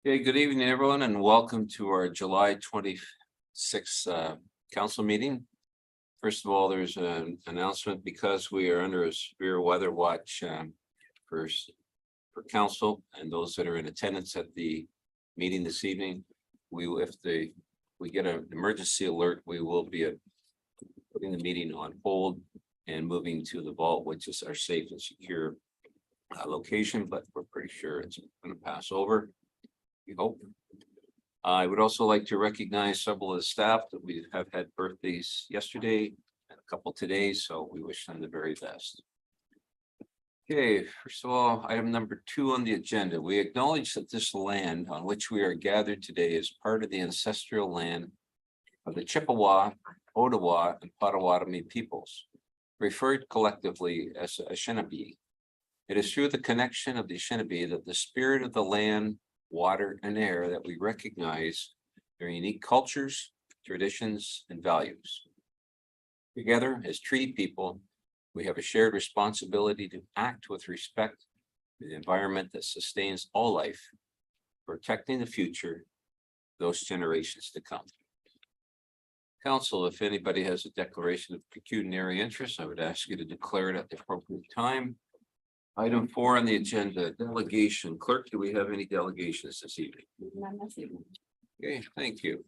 Okay, good evening, everyone, and welcome to our July 26th council meeting. First of all, there's an announcement because we are under a severe weather watch for council and those that are in attendance at the meeting this evening. If we get an emergency alert, we will be putting the meeting on hold and moving to the vault, which is our safe and secure location, but we're pretty sure it's going to pass over. We hope. I would also like to recognize several of the staff that we have had birthdays yesterday and a couple today, so we wish them the very best. Okay, first of all, item number 2 on the agenda. We acknowledge that this land on which we are gathered today is part of the ancestral land of the Chippewa, Ottawa, and Potawatomi peoples, referred collectively as Anishinaabe. It is through the connection of the Anishinaabe that the spirit of the land, water, and air that we recognize their unique cultures, traditions, and values. Together, as treaty people, we have a shared responsibility to act with respect to the environment that sustains all life, protecting the future, those generations to come. Council, if anybody has a declaration of pecuniary interest, I would ask you to declare it at the appropriate time. Item 4 on the agenda, delegation. Clerk, do we have any delegations this evening? None this evening. Okay, thank you.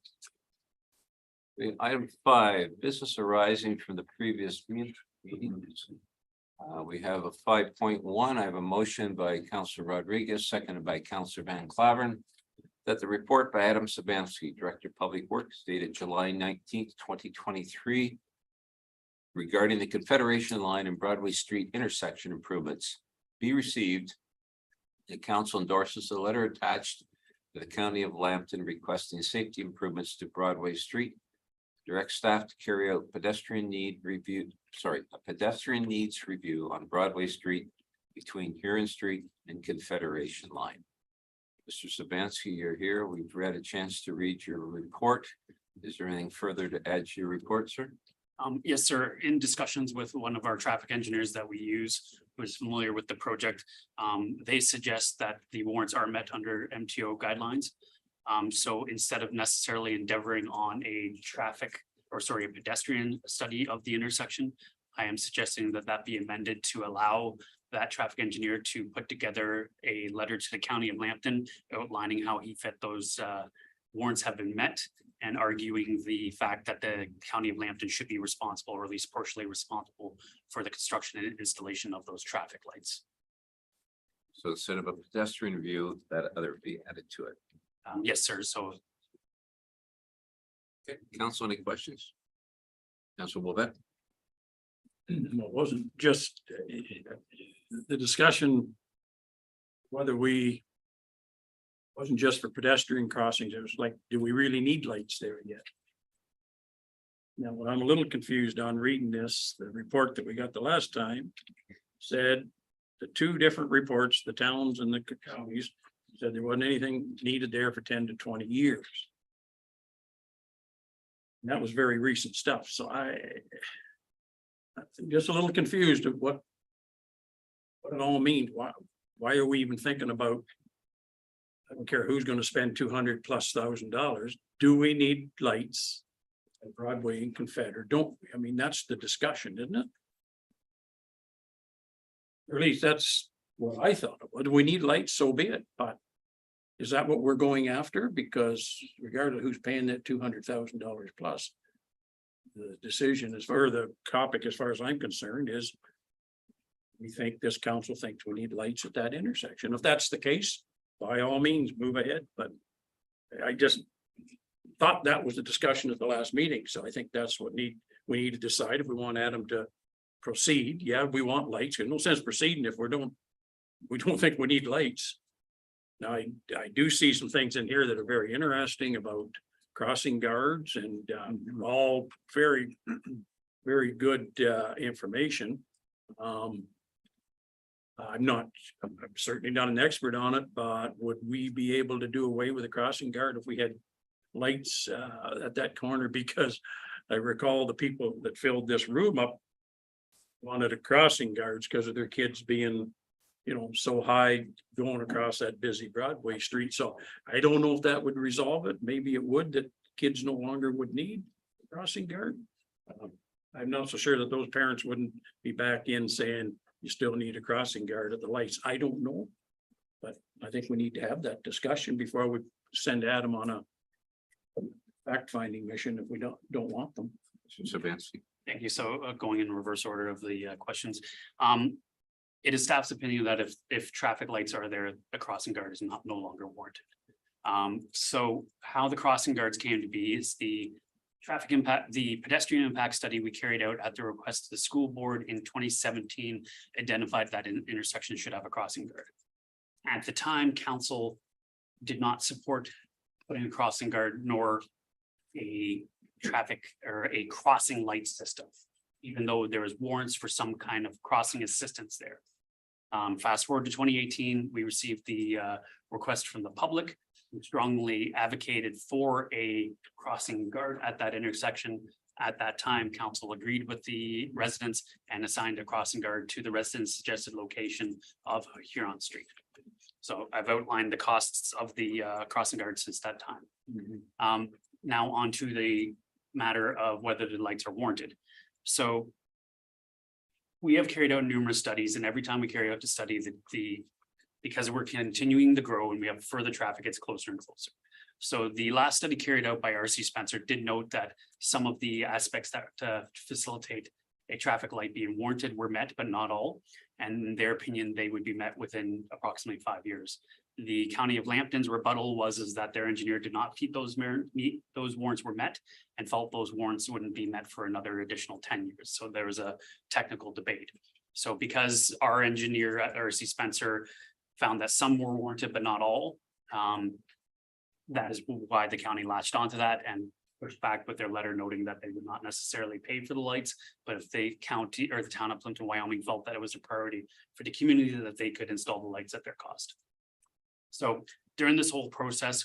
Item 5, business arising from the previous meetings. We have a 5.1. I have a motion by Councillor Rodriguez, seconded by Councillor Van Claveren, that the report by Adam Sabansky, Director of Public Works, dated July 19th, 2023, regarding the Confederation Line and Broadway Street intersection improvements be received. The council endorses the letter attached to the County of Lambton requesting safety improvements to Broadway Street. Direct staff to carry out a pedestrian needs review on Broadway Street between Huron Street and Confederation Line. Mr. Sabansky, you're here. We've had a chance to read your report. Is there anything further to add to your report, sir? Yes, sir. In discussions with one of our traffic engineers that we use, who is familiar with the project, they suggest that the warrants are met under MTO guidelines. So instead of necessarily endeavoring on a pedestrian study of the intersection, I am suggesting that that be amended to allow that traffic engineer to put together a letter to the County of Lambton outlining how he felt those warrants have been met, and arguing the fact that the County of Lambton should be responsible, or at least partially responsible, for the construction and installation of those traffic lights. So instead of a pedestrian review, that other be added to it. Yes, sir. So Okay, council, any questions? Council Bovet? Well, it wasn't just the discussion, whether we wasn't just for pedestrian crossings. It was like, do we really need lights there yet? Now, what I'm a little confused on reading this, the report that we got the last time said the 2 different reports, the towns and the counties, said there wasn't anything needed there for 10 to 20 years. And that was very recent stuff. So I'm just a little confused of what it all means. Why are we even thinking about, I don't care who's going to spend $200,000+. Do we need lights at Broadway and Confederate? Don't we? I mean, that's the discussion, isn't it? Or at least that's what I thought. Do we need lights? So be it. But is that what we're going after? Because regardless of who's paying that $200,000+, the decision is, or the topic, as far as I'm concerned, is we think this council thinks we need lights at that intersection. If that's the case, by all means, move ahead. But I just thought that was the discussion at the last meeting. So I think that's what we need to decide if we want Adam to proceed. Yeah, we want lights. There's no sense proceeding if we don't think we need lights. Now, I do see some things in here that are very interesting about crossing guards and all very, very good information. I'm certainly not an expert on it, but would we be able to do away with a crossing guard if we had lights at that corner? Because I recall the people that filled this room up wanted a crossing guards because of their kids being so high going across that busy Broadway street. So I don't know if that would resolve it. Maybe it would, that kids no longer would need a crossing guard. I'm not so sure that those parents wouldn't be back in saying you still need a crossing guard at the lights. I don't know. But I think we need to have that discussion before we send Adam on a fact-finding mission if we don't want them. Sabansky. Thank you. So going in reverse order of the questions. It is staff's opinion that if traffic lights are there, the crossing guard is no longer warranted. So how the crossing guards came to be is the pedestrian impact study we carried out at the request of the school board in 2017 identified that an intersection should have a crossing guard. At the time, council did not support putting a crossing guard nor a traffic or a crossing light system, even though there was warrants for some kind of crossing assistance there. Fast forward to 2018, we received the request from the public, who strongly advocated for a crossing guard at that intersection. At that time, council agreed with the residents and assigned a crossing guard to the residents' suggested location of Huron Street. So I've outlined the costs of the crossing guard since that time. Now on to the matter of whether the lights are warranted. So we have carried out numerous studies, and every time we carry out the study, because we're continuing to grow and we have further traffic, it's closer and closer. So the last study carried out by RC Spencer did note that some of the aspects that facilitate a traffic light being warranted were met, but not all. And in their opinion, they would be met within approximately 5 years. The County of Lambton's rebuttal was that their engineer did not meet those warrants were met and felt those warrants wouldn't be met for another additional 10 years. So there was a technical debate. So because our engineer at RC Spencer found that some were warranted, but not all, that is why the county latched onto that and pushed back with their letter noting that they would not necessarily pay for the lights, but if the county or the town of Plympton-Wyoming felt that it was a priority for the community, that they could install the lights at their cost. So during this whole process,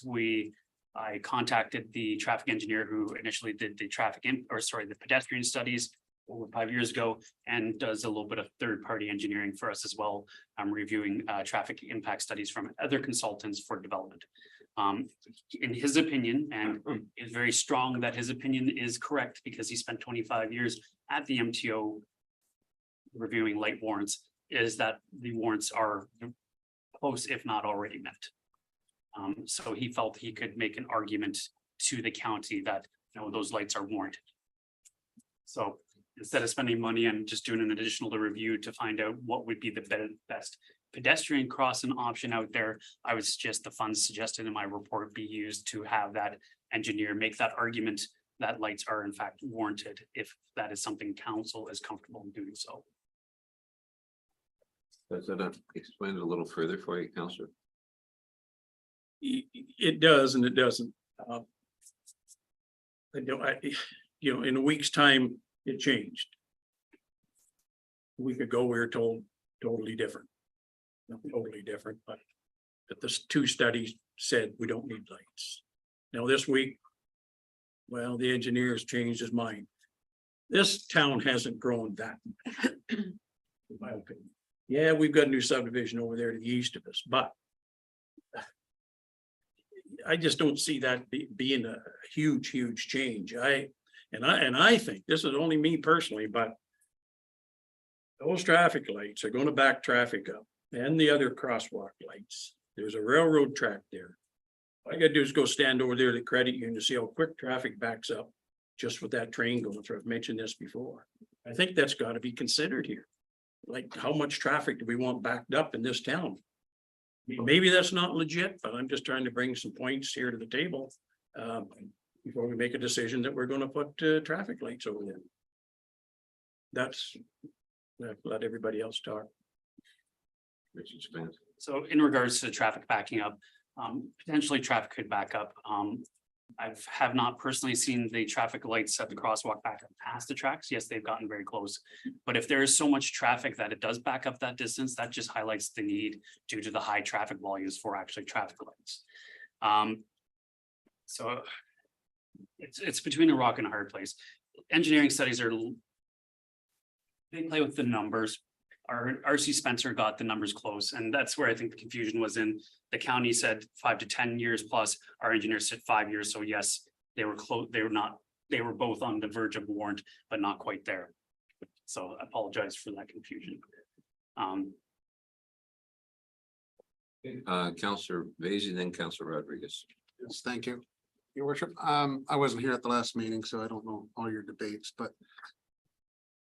I contacted the traffic engineer who initially did the the pedestrian studies over 5 years ago and does a little bit of third-party engineering for us as well. I'm reviewing traffic impact studies from other consultants for development. In his opinion, and is very strong that his opinion is correct because he spent 25 years at the MTO reviewing light warrants, is that the warrants are close, if not already met. So he felt he could make an argument to the county that, those lights are warranted. So instead of spending money and just doing an additional review to find out what would be the best pedestrian crossing option out there, I would suggest the funds suggested in my report be used to have that engineer make that argument that lights are in fact warranted, if that is something council is comfortable in doing so. Does that explain it a little further for you, Councillor? It does and it doesn't. In a week's time, it changed. A week ago, we were told totally different. Not totally different, but the two studies said we don't need lights. Now this week, well, the engineer's changed his mind. This town hasn't grown that much, in my opinion. Yeah, we've got a new subdivision over there to the east of us, but I just don't see that being a huge change. I think, this is only me personally, but those traffic lights are going to back traffic up, and the other crosswalk lights. There's a railroad track there. All I gotta do is go stand over there to the credit union to see how quick traffic backs up just with that train going through. I've mentioned this before. I think that's got to be considered here. Like, how much traffic do we want backed up in this town? Maybe that's not legit, but I'm just trying to bring some points here to the table before we make a decision that we're going to put traffic lights over there. That's, let everybody else talk. So in regards to traffic backing up, potentially traffic could back up. I have not personally seen the traffic lights at the crosswalk back up past the tracks. Yes, they've gotten very close. But if there is so much traffic that it does back up that distance, that just highlights the need due to the high traffic volumes for actually traffic lights. So it's between a rock and a hard place. Engineering studies they play with the numbers. Our RC Spencer got the numbers close, and that's where I think the confusion was in. The county said 5 to 10 years plus, our engineer said 5 years, so yes, they were close, they were not, they were both on the verge of warrant, but not quite there. So I apologize for that confusion. Councillor Vaizey, then Councillor Rodriguez. Yes, thank you, your worship. I wasn't here at the last meeting, so I don't know all your debates, but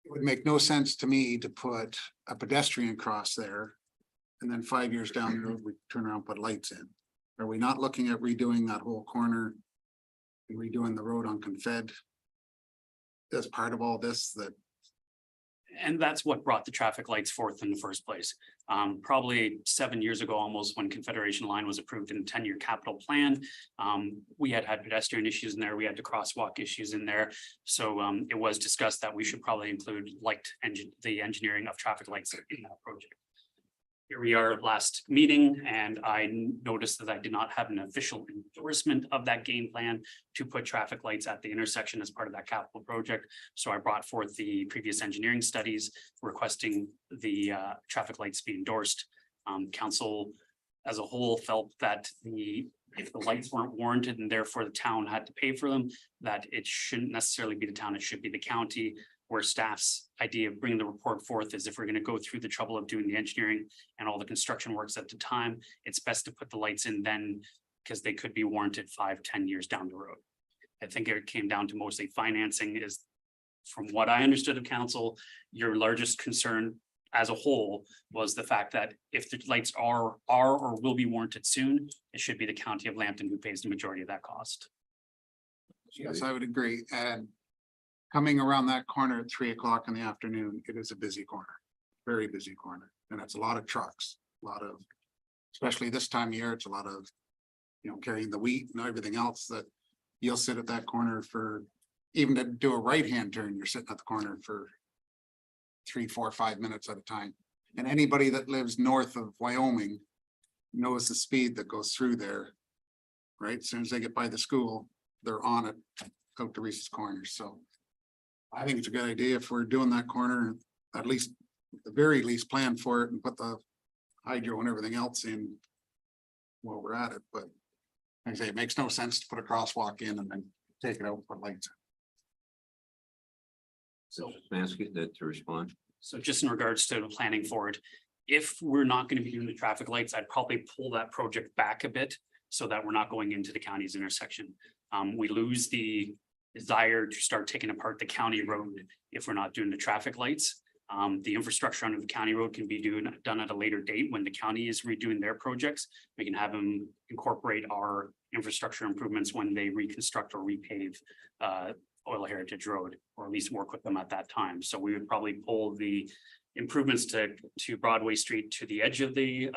it would make no sense to me to put a pedestrian cross there. And then 5 years down the road, we turn around, and put lights in. Are we not looking at redoing that whole corner? And redoing the road on Confed? As part of all this, that And that's what brought the traffic lights forth in the first place. Probably 7 years ago, almost, when Confederation Line was approved in the 10-year capital plan. We had pedestrian issues in there. We had the crosswalk issues in there. So it was discussed that we should probably include the engineering of traffic lights in that project. Here we are last meeting, and I noticed that I did not have an official endorsement of that game plan to put traffic lights at the intersection as part of that capital project. So I brought forth the previous engineering studies requesting the traffic lights be endorsed. Council as a whole felt that if the lights weren't warranted and therefore the town had to pay for them, that it shouldn't necessarily be the town, it should be the county. Where staff's idea of bringing the report forth is, if we're going to go through the trouble of doing the engineering and all the construction works at the time, it's best to put the lights in then, because they could be warranted 5-10 years down the road. I think it came down to mostly financing is, from what I understood of council, your largest concern as a whole was the fact that if the lights are or will be warranted soon, it should be the county of Lambton who pays the majority of that cost. yes, I would agree. And coming around that corner at 3 o'clock in the afternoon, it is a busy corner, very busy corner. And it's a lot of trucks, a lot of, especially this time of year, it's a lot of, carrying the wheat and everything else that you'll sit at that corner for, even to do a right-hand turn, you're sitting at the corner for 3, 4, 5 minutes at a time. And anybody that lives north of Wyoming knows the speed that goes through there. Right? As soon as they get by the school, they're on it out to Reese's Corners. So I think it's a good idea if we're doing that corner, at least, at the very least, plan for it and put the hydro and everything else in while we're at it. But like I say, it makes no sense to put a crosswalk in and then take it out and put lights in. So Smansky, that to respond. So just in regards to the planning for it, if we're not going to be doing the traffic lights, I'd probably pull that project back a bit so that we're not going into the county's intersection. We lose the desire to start taking apart the county road if we're not doing the traffic lights. The infrastructure under the county road can be done at a later date when the county is redoing their projects. We can have them incorporate our infrastructure improvements when they reconstruct or repave Oil Heritage Road, or at least work with them at that time. So we would probably pull the improvements to Broadway Street to the edge of the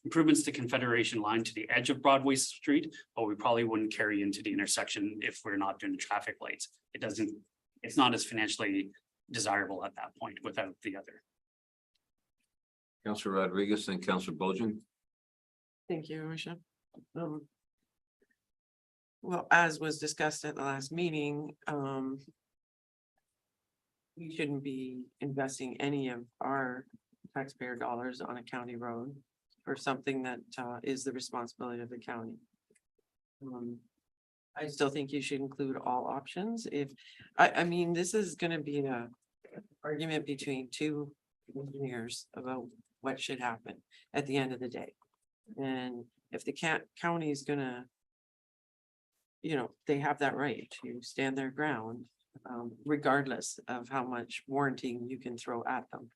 improvements to Confederation Line to the edge of Broadway Street, but we probably wouldn't carry into the intersection if we're not doing the traffic lights. It's not as financially desirable at that point without the other. Councillor Rodriguez and Councillor Bojan. Thank you, Risha. Well, as was discussed at the last meeting, we shouldn't be investing any of our taxpayer dollars on a county road for something that is the responsibility of the county. I still think you should include all options. I mean, this is gonna be a argument between two engineers about what should happen at the end of the day. And if the county is gonna, they have that right to stand their ground, regardless of how much warranting you can throw at them.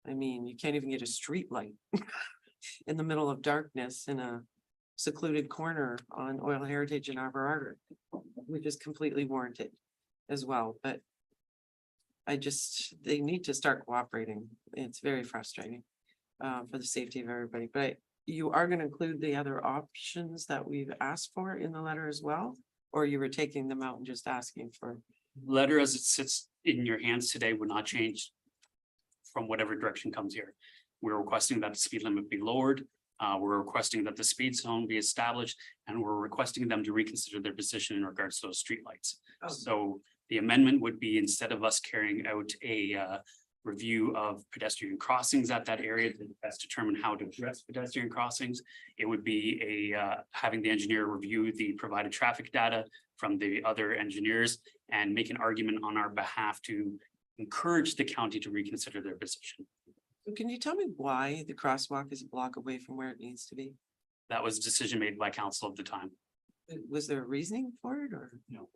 I mean, you can't even get a street light in the middle of darkness in a secluded corner on Oil Heritage and Arbor Arbor, which is completely warranted as well. But they need to start cooperating. It's very frustrating for the safety of everybody. But you are going to include the other options that we've asked for in the letter as well, or you were taking them out and just asking for? Letter as it sits in your hands today would not change from whatever direction comes here. We're requesting that the speed limit be lowered. We're requesting that the speed zone be established, and we're requesting them to reconsider their position in regards to those streetlights. Oh. So the amendment would be, instead of us carrying out review of pedestrian crossings at that area to best determine how to address pedestrian crossings. It would be having the engineer review the provided traffic data from the other engineers and make an argument on our behalf to encourage the county to reconsider their position. So can you tell me why the crosswalk is a block away from where it needs to be? That was a decision made by council at the time. Was there a reasoning for it or? No.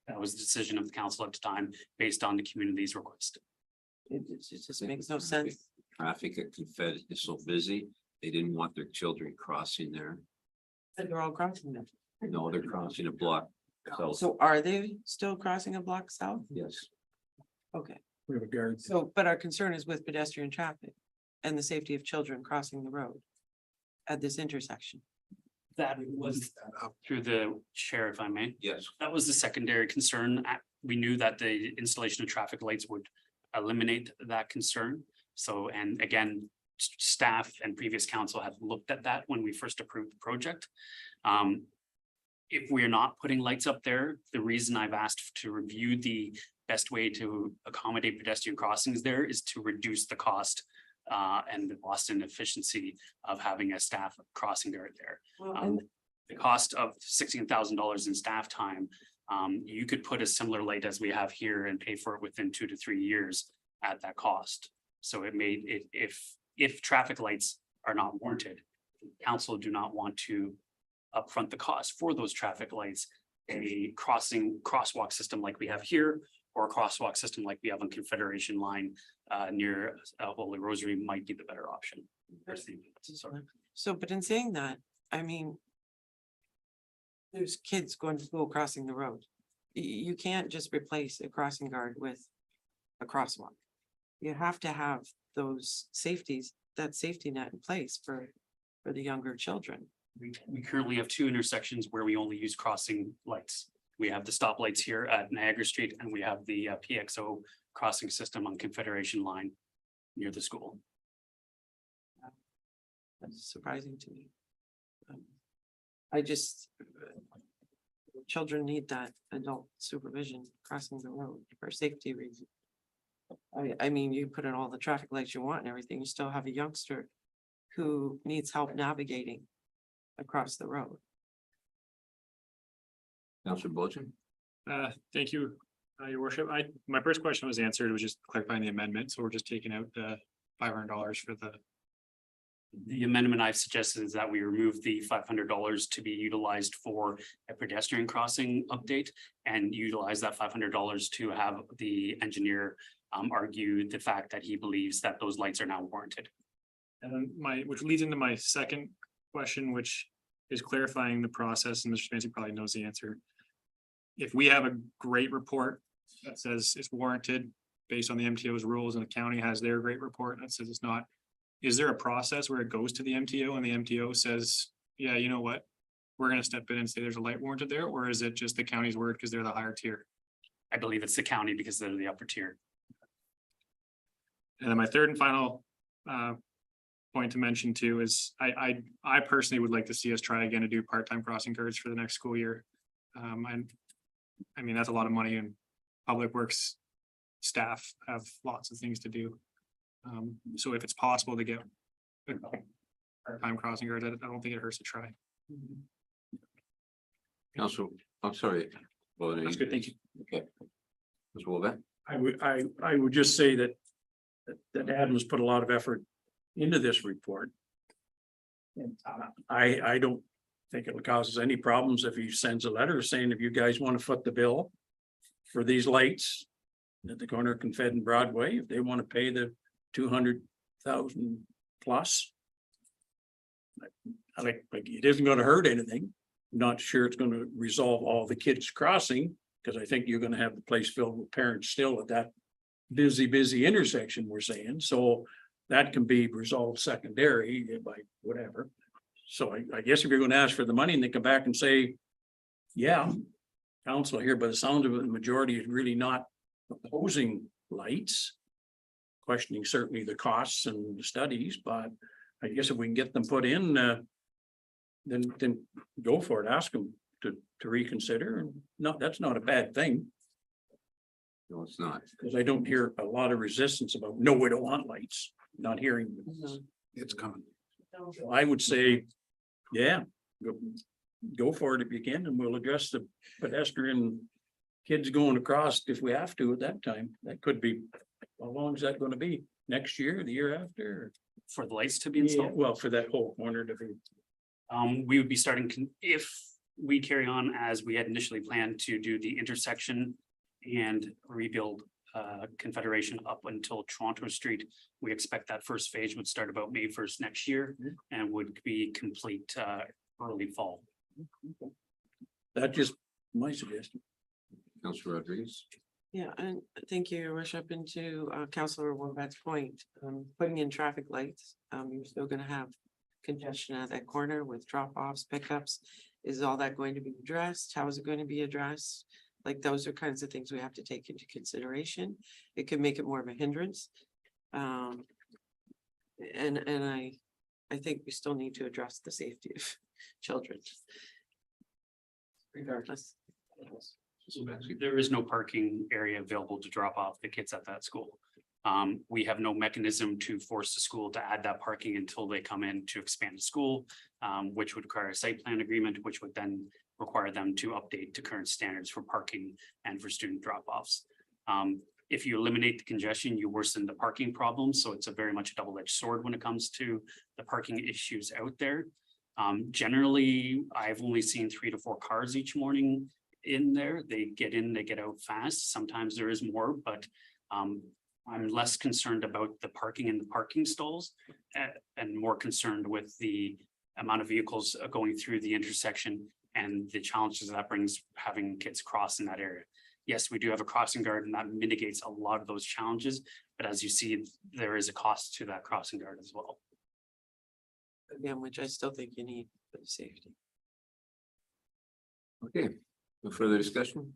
That was the decision of the council at the time based on the community's request. It just makes no sense. Traffic at Confed is so busy, they didn't want their children crossing there. And they're all crossing them. No, they're crossing a block. So are they still crossing a block south? Yes, Okay, We have a guard. so, but our concern is with pedestrian traffic and the safety of children crossing the road at this intersection. That was through the chair, if I may. yes. That was the secondary concern. We knew that the installation of traffic lights would eliminate that concern. So, and again, staff and previous council have looked at that when we first approved the project. If we are not putting lights up there, the reason I've asked to review the best way to accommodate pedestrian crossings there is to reduce the cost and the cost and efficiency of having a staff crossing guard there. The cost of $16,000 in staff time, you could put a similar light as we have here and pay for it within 2 to 3 years at that cost. So it made it, if traffic lights are not warranted, council do not want to upfront the cost for those traffic lights, a crosswalk system like we have here, or a crosswalk system like we have on Confederation Line near Holy Rosary might be the better option. Sorry. So, but in saying that, I mean, there's kids going to school crossing the road. You can't just replace a crossing guard with a crosswalk. You have to have those safeties, that safety net in place for the younger children. We currently have 2 intersections where we only use crossing lights. We have the stoplights here at Niagara Street and we have the PXO crossing system on Confederation Line near the school. That's surprising to me. I just, children need that adult supervision crossing the road for safety reasons. I mean, you put in all the traffic lights you want and everything, you still have a youngster who needs help navigating across the road. Councilor Bojan? Thank you, your worship. My first question was answered. It was just clarifying the amendment. So we're just taking out the $500 for the. The amendment I've suggested is that we remove the $500 to be utilized for a pedestrian crossing update and utilize that $500 to have the engineer argue the fact that he believes that those lights are now warranted. And which leads into my second question, which is clarifying the process, and Mr. Spancy probably knows the answer. If we have a great report that says it's warranted based on the MTO's rules and the county has their great report that says it's not, is there a process where it goes to the MTO and the MTO says, yeah, you know what? We're gonna step in and say there's a light warranted there, or is it just the county's word because they're the higher tier? I believe it's the county because they're the upper tier. And then my third and final point to mention too is I personally would like to see us try again to do part-time crossing guards for the next school year. I mean, that's a lot of money, and public works staff have lots of things to do. So if it's possible to get a part-time crossing guards, I don't think it hurts to try. Council, I'm sorry. That's good, thank you. Okay. Ms. Wolbeck? I would just say that Adam's put a lot of effort into this report. And I don't think it'll cause us any problems if he sends a letter saying, if you guys want to foot the bill for these lights at the corner of Confed and Broadway, if they want to pay the 200,000 plus. Like it isn't going to hurt anything. Not sure it's going to resolve all the kids crossing, because I think you're going to have the place filled with parents still at that busy intersection we're saying. So that can be resolved secondary by whatever. So I guess if you're going to ask for the money and they come back and say, yeah, council here, by the sound of it, the majority is really not opposing lights. Questioning certainly the costs and the studies, but I guess if we can get them put in, then go for it. Ask them to reconsider. And no, that's not a bad thing. No, it's not. Because I don't hear a lot of resistance about, no, we don't want lights, not hearing. It's coming. So I would say, yeah, go for it if you can, and we'll address the pedestrian kids going across if we have to at that time. That could be, how long is that gonna be? Next year, the year after? For the lights to be Yeah, installed. well, for that whole corner to be. We would be starting, if we carry on as we had initially planned to do the intersection and rebuild Confederation up until Toronto Street. We expect that first phase would start about May 1st next year and would be complete early fall. That's just my suggestion. Councilor Rodriguez. Yeah, and thank you, Your Worship, and to Councilor Wombat's point, putting in traffic lights, you're still gonna have congestion at that corner with drop-offs, pickups. Is all that going to be addressed? How is it going to be addressed? Like, those are kinds of things we have to take into consideration. It could make it more of a hindrance. And I think we still need to address the safety of children. Regardless. There is no parking area available to drop off the kids at that school. We have no mechanism to force the school to add that parking until they come in to expand the school, which would require a site plan agreement, which would then require them to update to current standards for parking and for student drop-offs. If you eliminate the congestion, you worsen the parking problem. So it's a very much a double-edged sword when it comes to the parking issues out there. Generally, I've only seen 3 to 4 cars each morning in there. They get in, they get out fast. Sometimes there is more, but I'm less concerned about the parking in the parking stalls and more concerned with the amount of vehicles going through the intersection and the challenges that brings having kids cross in that area. Yes, we do have a crossing guard and that mitigates a lot of those challenges, but as you see, there is a cost to that crossing guard as well. Again, which I still think you need for the safety. Okay, no further discussion?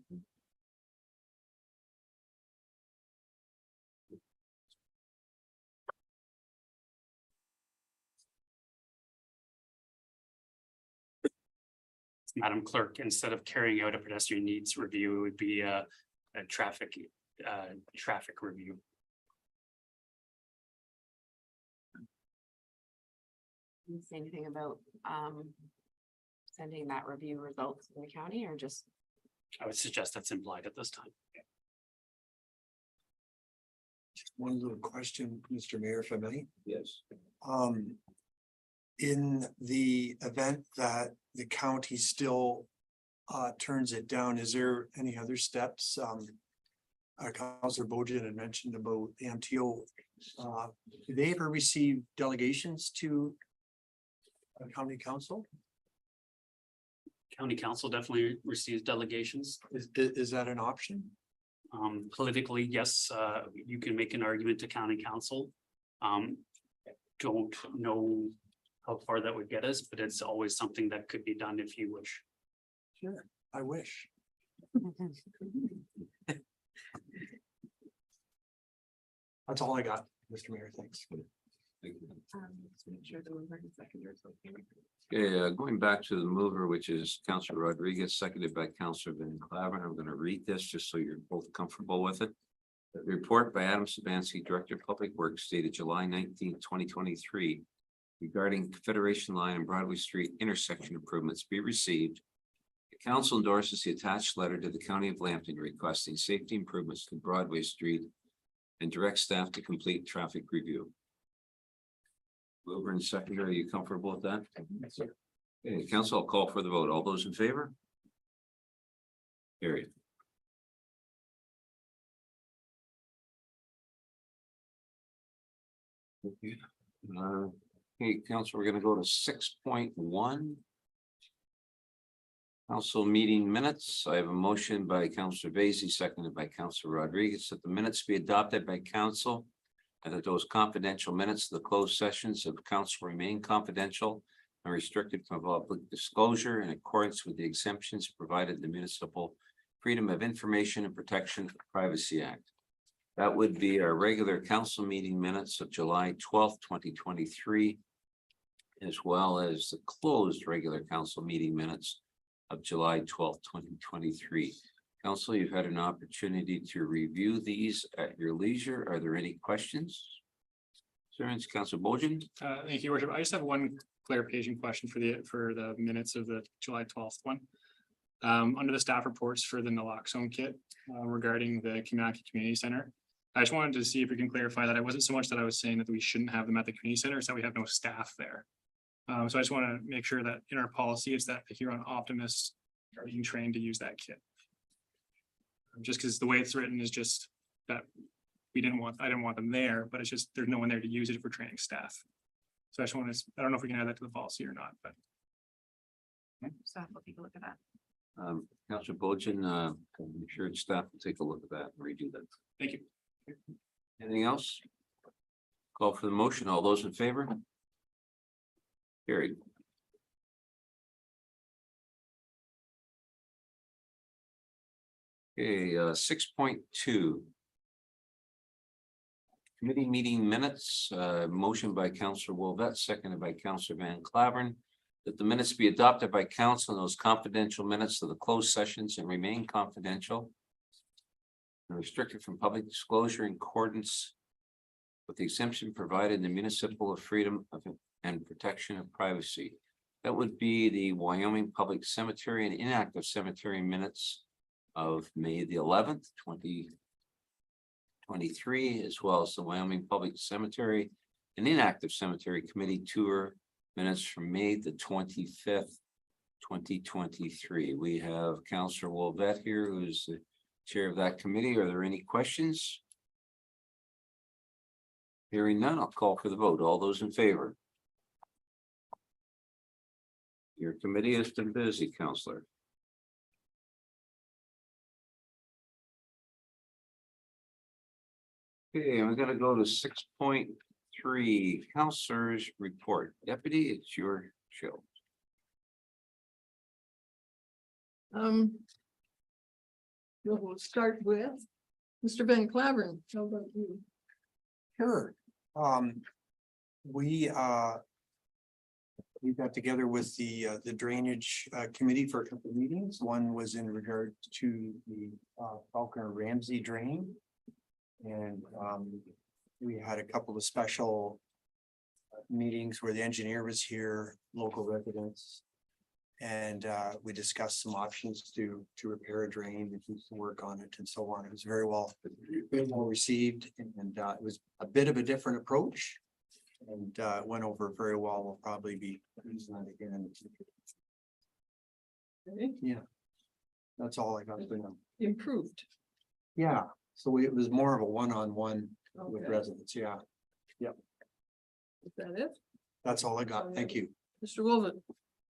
Madam Clerk, instead of carrying out a pedestrian needs review, it would be a traffic review. Can you say anything about sending that review results to the county or just? I would suggest that's implied at this time. Just one little question, Mr. Mayor, if I may. Yes. In the event that the county still turns it down, is there any other steps? Councilor Bojan had mentioned about the MTO. Do they ever receive delegations to a county council? County council definitely receives delegations. Is that an option? Politically, yes, you can make an argument to county council. Don't know how far that would get us, but it's always something that could be done if you wish. Sure, I wish. That's all I got, Mr. Mayor, thanks. Thank you. Just make sure the mover and seconder is okay. Okay, going back to the mover, which is Councilor Rodriguez, seconded by Councilor Van Clavin. I'm going to read this just so you're both comfortable with it. The report by Adam Sabansky, Director of Public Works, dated July 19th, 2023, regarding Confederation Line and Broadway Street intersection improvements be received. The council endorses the attached letter to the County of Lambton requesting safety improvements to Broadway Street and direct staff to complete traffic review. Mover and seconder, are you comfortable with that? Yes, sir. Okay, council, I'll call for the vote. All those in favor? Carried. Okay, okay, council, we're gonna go to 6.1. Council meeting minutes. I have a motion by Councilor Vacy, seconded by Councilor Rodriguez, that the minutes be adopted by council and that those confidential minutes of the closed sessions of council remain confidential and restricted from public disclosure in accordance with the exemptions provided in the Municipal Freedom of Information and Protection of Privacy Act. That would be our regular council meeting minutes of July 12th, 2023, as well as the closed regular council meeting minutes of July 12th, 2023. Council, you've had an opportunity to review these at your leisure. Are there any questions? Concerns, Council Bojan? Thank you, Worship. I just have one clarification question for the minutes of the July 12th one. Under the staff reports for the naloxone kit regarding the Kiminaki Community Center. I just wanted to see if we can clarify that it wasn't so much that I was saying that we shouldn't have them at the community center, it's that we have no staff there. So I just want to make sure that in our policy, it's that the Huron Optimists are being trained to use that kit. Just because the way it's written is just that I didn't want them there, but it's just, there's no one there to use it for training staff. So I just want to, I don't know if we can add that to the policy or not, but. So I'll take a look at that. Council Bojan, I'm sure staff will take a look at that and redo that. Thank you. Anything else? Call for the motion. All those in favor? Carried. Okay, 6.2. Committee meeting minutes, motion by Councillor Wolvette, seconded by Councillor Van Claveren. That the minutes be adopted by council and those confidential minutes of the closed sessions and remain confidential. And restricted from public disclosure in accordance with the exemption provided in the Municipal Freedom of and Protection of Privacy. That would be the Wyoming Public Cemetery and inactive cemetery minutes of May the 11th, 2023, as well as the Wyoming Public Cemetery and inactive cemetery committee tour minutes from May the 25th, 2023. We have Councillor Wolvette here, who is the chair of that committee. Are there any questions? Hearing none, I'll call for the vote. All those in favor? Your committee has been busy, Councillor. Okay, I'm gonna go to 6.3, Councillor's report. Deputy, it's your show. We'll start with Mr. Van Claveren. How about you? Sure. We got together with the drainage committee for a couple of meetings. One was in regard to the Falconer Ramsey drain. And we had a couple of special meetings where the engineer was here, local residents. And we discussed some options to repair a drain and do some work on it and so on. It was very well received, and it was a bit of a different approach. And went over very well. We'll probably be using that again in the future. Okay, Yeah. That's all I got for now. improved. Yeah, so it was more of a one-on-one with Okay. residents. Yeah, Is that it? that's all I got. Thank you. Mr. Wolven,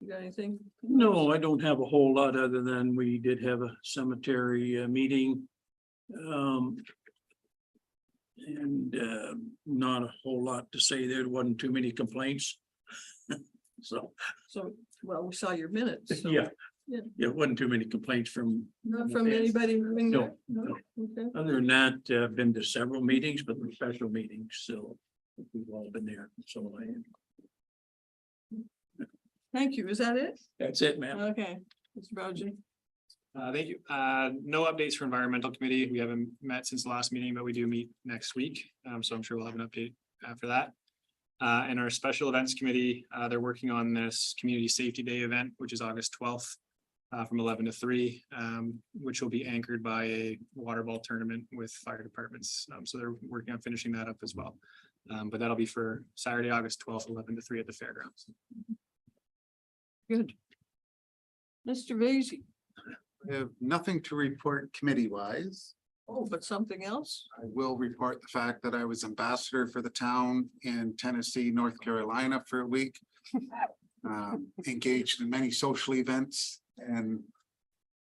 you got anything? No, I don't have a whole lot other than we did have a cemetery meeting. And not a whole lot to say. There wasn't too many complaints. So, So, well, we saw your minutes. so yeah. Yeah. Yeah, it wasn't too many complaints from, Not from anybody living there? No, Okay. other than that, I've been to several meetings, but they're special meetings, so we've all been there. So Thank you. Is that it? that's it, ma'am. Okay, Mr. Bowden. Thank you. No updates for environmental committee. We haven't met since the last meeting, but we do meet next week. So I'm sure we'll have an update after that. And our special events committee, they're working on this community safety day event, which is August 12th. From 11 to 3, which will be anchored by a water ball tournament with fire departments. So they're working on finishing that up as well. But that'll be for Saturday, August 12th, 11 to 3 at the fairgrounds. Good. Mr. Vacy. I have nothing to report committee wise. Oh, but something else? I will report the fact that I was ambassador for the town in Tennessee, North Carolina for a week. Engaged in many social events, and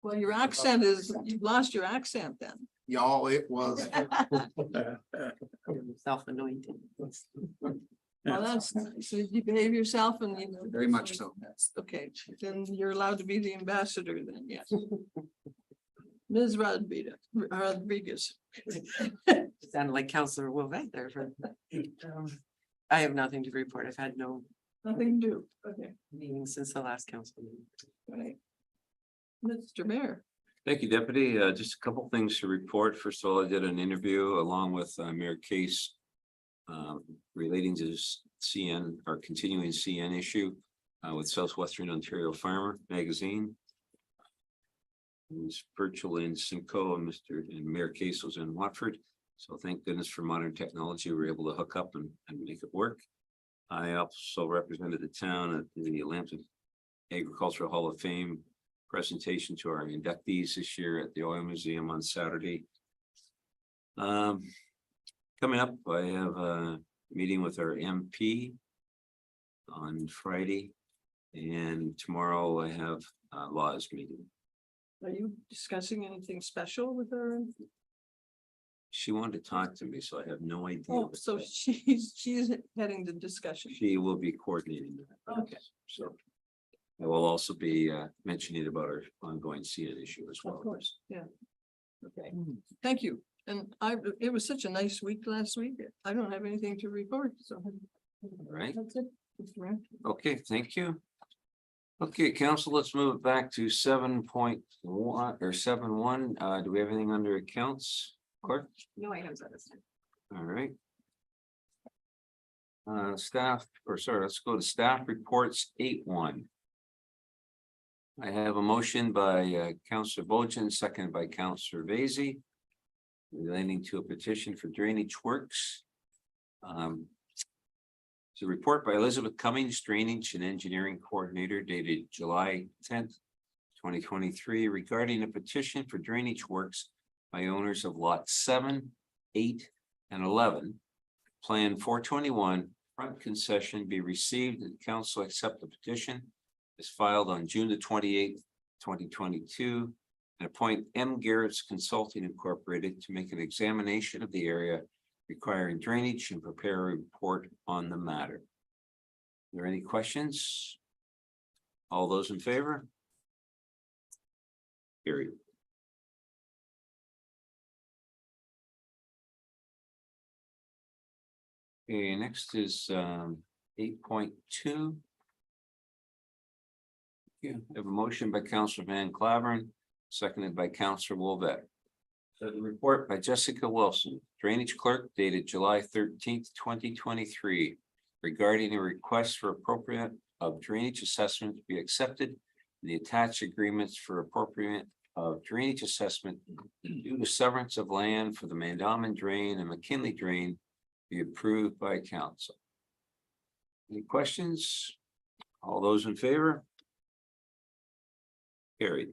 Well, your accent is, you've lost your accent then. y'all, it was Self-anointed. Well, that's nice. So you behave yourself and you know. very much so. That's okay. Then you're allowed to be the ambassador then, yes. Ms. Rodriguez. Sounded like Councillor Wolvette there for. I have nothing to report. I've had no Nothing to do. Okay, meetings since the last council meeting. right. Mr. Mayor. Thank you, Deputy. Just a couple things to report. First of all, I did an interview along with Mayor Case relating to this CN or continuing CN issue with Southwestern Ontario Farmer Magazine. It was virtual in Simcoe and Mayor Case was in Watford. So thank goodness for modern technology. We were able to hook up and make it work. I also represented the town at the Lambton Agricultural Hall of Fame presentation to our inductees this year at the Oil Museum on Saturday. Coming up, I have a meeting with our MP on Friday, and tomorrow I have a laws meeting. Are you discussing anything special with her? She wanted to talk to me, so I have no idea. Oh, what so that- she's heading the discussion. She will be coordinating that. Okay. So I will also be mentioning about our ongoing CN issue as well. Of course, yeah. Okay, thank you. And it was such a nice week last week. I don't have anything to report, so. All right. That's it. Mr. Mayor. Okay, thank you. Okay, council, let's move it back to 7.1 or 7.1. Do we have anything under accounts? Clerk? No items at this time. All right. Staff, or sorry, let's go to staff reports 8.1. I have a motion by Councillor Bojan, seconded by Councillor Vaizey, relating to a petition for drainage works. It's a report by Elizabeth Cummings, Drainage and Engineering Coordinator, dated July 10th, 2023, regarding a petition for drainage works by owners of lots 7, 8, and 11. Plan 421, front concession be received and council accept the petition is filed on June the 28th, 2022, and appoint M. Garrett's Consulting Incorporated to make an examination of the area requiring drainage and prepare a report on the matter. Are there any questions? All those in favor? Carried. Okay, next is 8.2. Yeah, I have a motion by Councillor Van Claveren, seconded by Councillor Wolvet. The report by Jessica Wilson, drainage clerk, dated July 13th, 2023, regarding a request for appropriate of drainage assessment to be accepted in the attached agreements for appropriate of drainage assessment due to severance of land for the Mandamin Drain and McKinley Drain be approved by council. Any questions? All those in favor? Carried.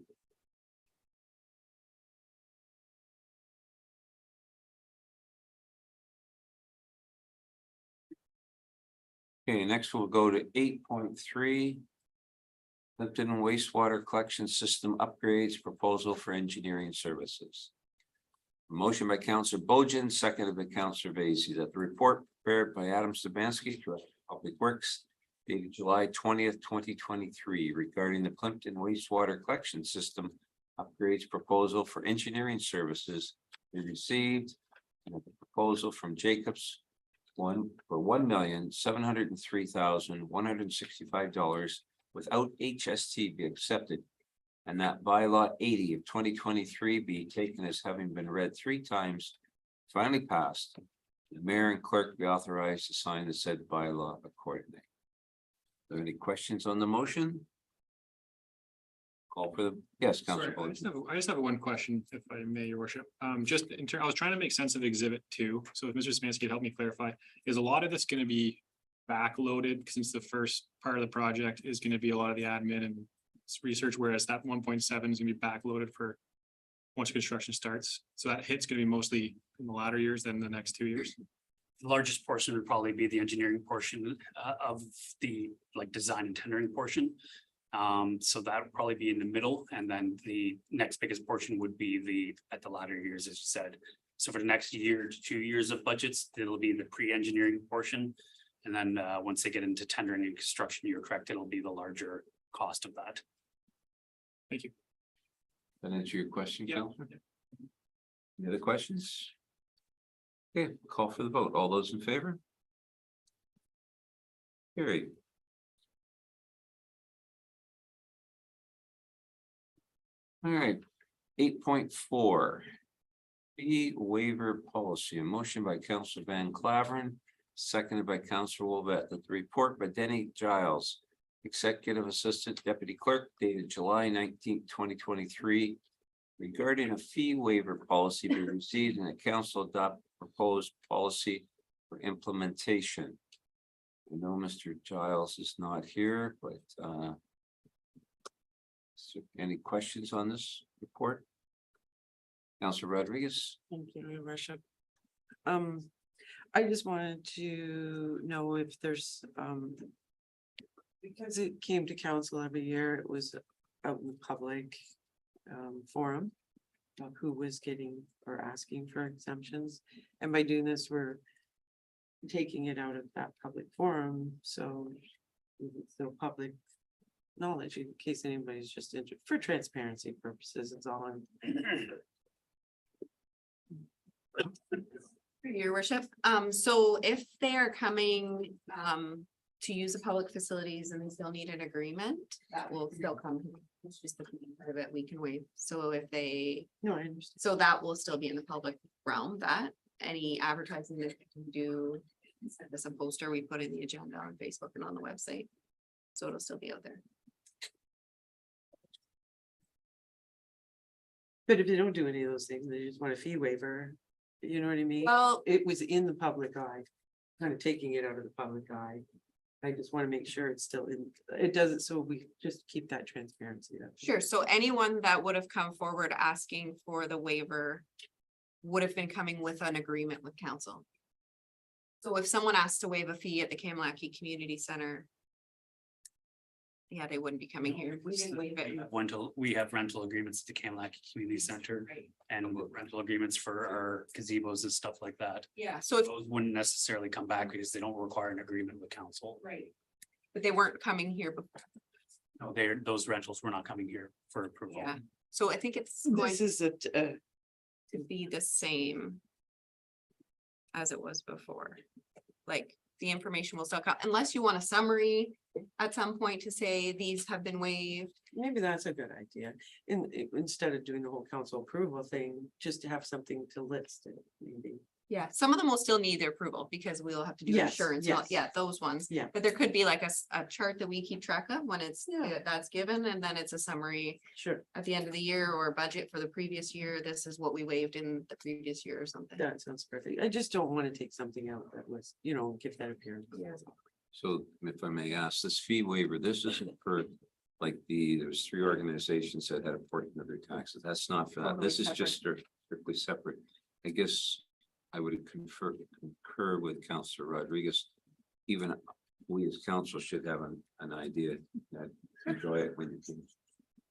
Okay, next we'll go to 8.3. Plympton wastewater collection system upgrades proposal for engineering services. Motion by Councillor Bojan, seconded by Councillor Vaizey, that the report prepared by Adam Stabansky, Director of Public Works, dated July 20th, 2023, regarding the Plympton wastewater collection system upgrades proposal for engineering services be received, and the proposal from Jacobs for $1,703,165 without HST be accepted, and that bylaw 80 of 2023 be taken as having been read 3 times, finally passed. The mayor and clerk be authorized to sign the said bylaw accordingly. Are there any questions on the motion? Call for the, yes, Councilor Sorry, Bojan. I just have one question, if I may, your worship. Just in turn, I was trying to make sense of exhibit 2. So if Mr. Smansky could help me clarify, is a lot of this going to be backloaded since the first part of the project is going to be a lot of the admin and research, whereas that 1.7 is going to be backloaded for once construction starts. So that hit's going to be mostly in the latter years than the next 2 years. The largest portion would probably be the engineering portion of the design and tendering portion. So that would probably be in the middle, and then the next biggest portion would be at the latter years, as you said. So for the next year to 2 years of budgets, it'll be the pre-engineering portion. And then once they get into tendering and construction, you're correct, it'll be the larger cost of that. Thank you. That answer your question, Yeah. Councilor? Any other questions? Okay, call for the vote. All those in favor? Carried. All right, 8.4. Fee waiver policy, a motion by Council Van Claveren, seconded by Council Wolvette, that the report by Denny Giles, Executive Assistant Deputy Clerk, dated July 19th, 2023, regarding a fee waiver policy be received and the council adopt proposed policy for implementation. I know Mr. Giles is not here, but so any questions on this report? Councilor Rodriguez? Thank you, Your Worship. I just wanted to know if there's, because it came to council every year, it was out in the public forum of who was getting or asking for exemptions. And by doing this, we're taking it out of that public forum, so it's no public knowledge in case anybody's just interested, for transparency purposes, it's all I'm. Your worship, so if they are coming, to use the public facilities and they still need an agreement, that will still come. It's just the part of it we can waive, so if they, No, I understand. so that will still be in the public realm, that any advertising that they can do. Send us a poster, we put in the agenda on Facebook and on the website, so it'll still be out there. But if they don't do any of those things, they just want a fee waiver, you know what I mean? Well, It was in the public eye, kind of taking it out of the public eye. I just want to make sure it's still in, it doesn't, so we just keep that transparency. That's- sure, so anyone that would have come forward asking for the waiver would have been coming with an agreement with council. So if someone asked to waive a fee at the Kamalaki Community Center, yeah, they wouldn't be coming here. We didn't waive it. We have rental agreements at the Kamalaki Community Center and rental agreements for our gazebos and stuff like that. Yeah, so if, Those wouldn't necessarily come back because they don't require an agreement with council. right, but they weren't coming here before, No, those rentals were not coming here for approval. yeah. So I think it's going This is a, to be the same as it was before. Like, the information will still come, unless you want a summary at some point to say these have been waived. maybe that's a good idea. Instead of doing the whole council approval thing, just to have something to list it, maybe. Yeah, some of them will still need their approval because we'll have to do Yes, insurance, yes. yeah, those ones. Yeah. But there could be like a chart that we keep track of when it's, Yeah. that's given, and then it's a summary Sure, at the end of the year or budget for the previous year. This is what we waived in the previous year or something. that sounds perfect. I just don't want to take something out that was, you know, give that appearance. Yeah. So if I may ask, this fee waiver, this isn't for like there's 3 organizations that had a portion of their taxes. That's not for that. Totally This is separate. just strictly separate. I guess I would concur with Councilor Rodriguez. Even we as council should have an idea that enjoy it when you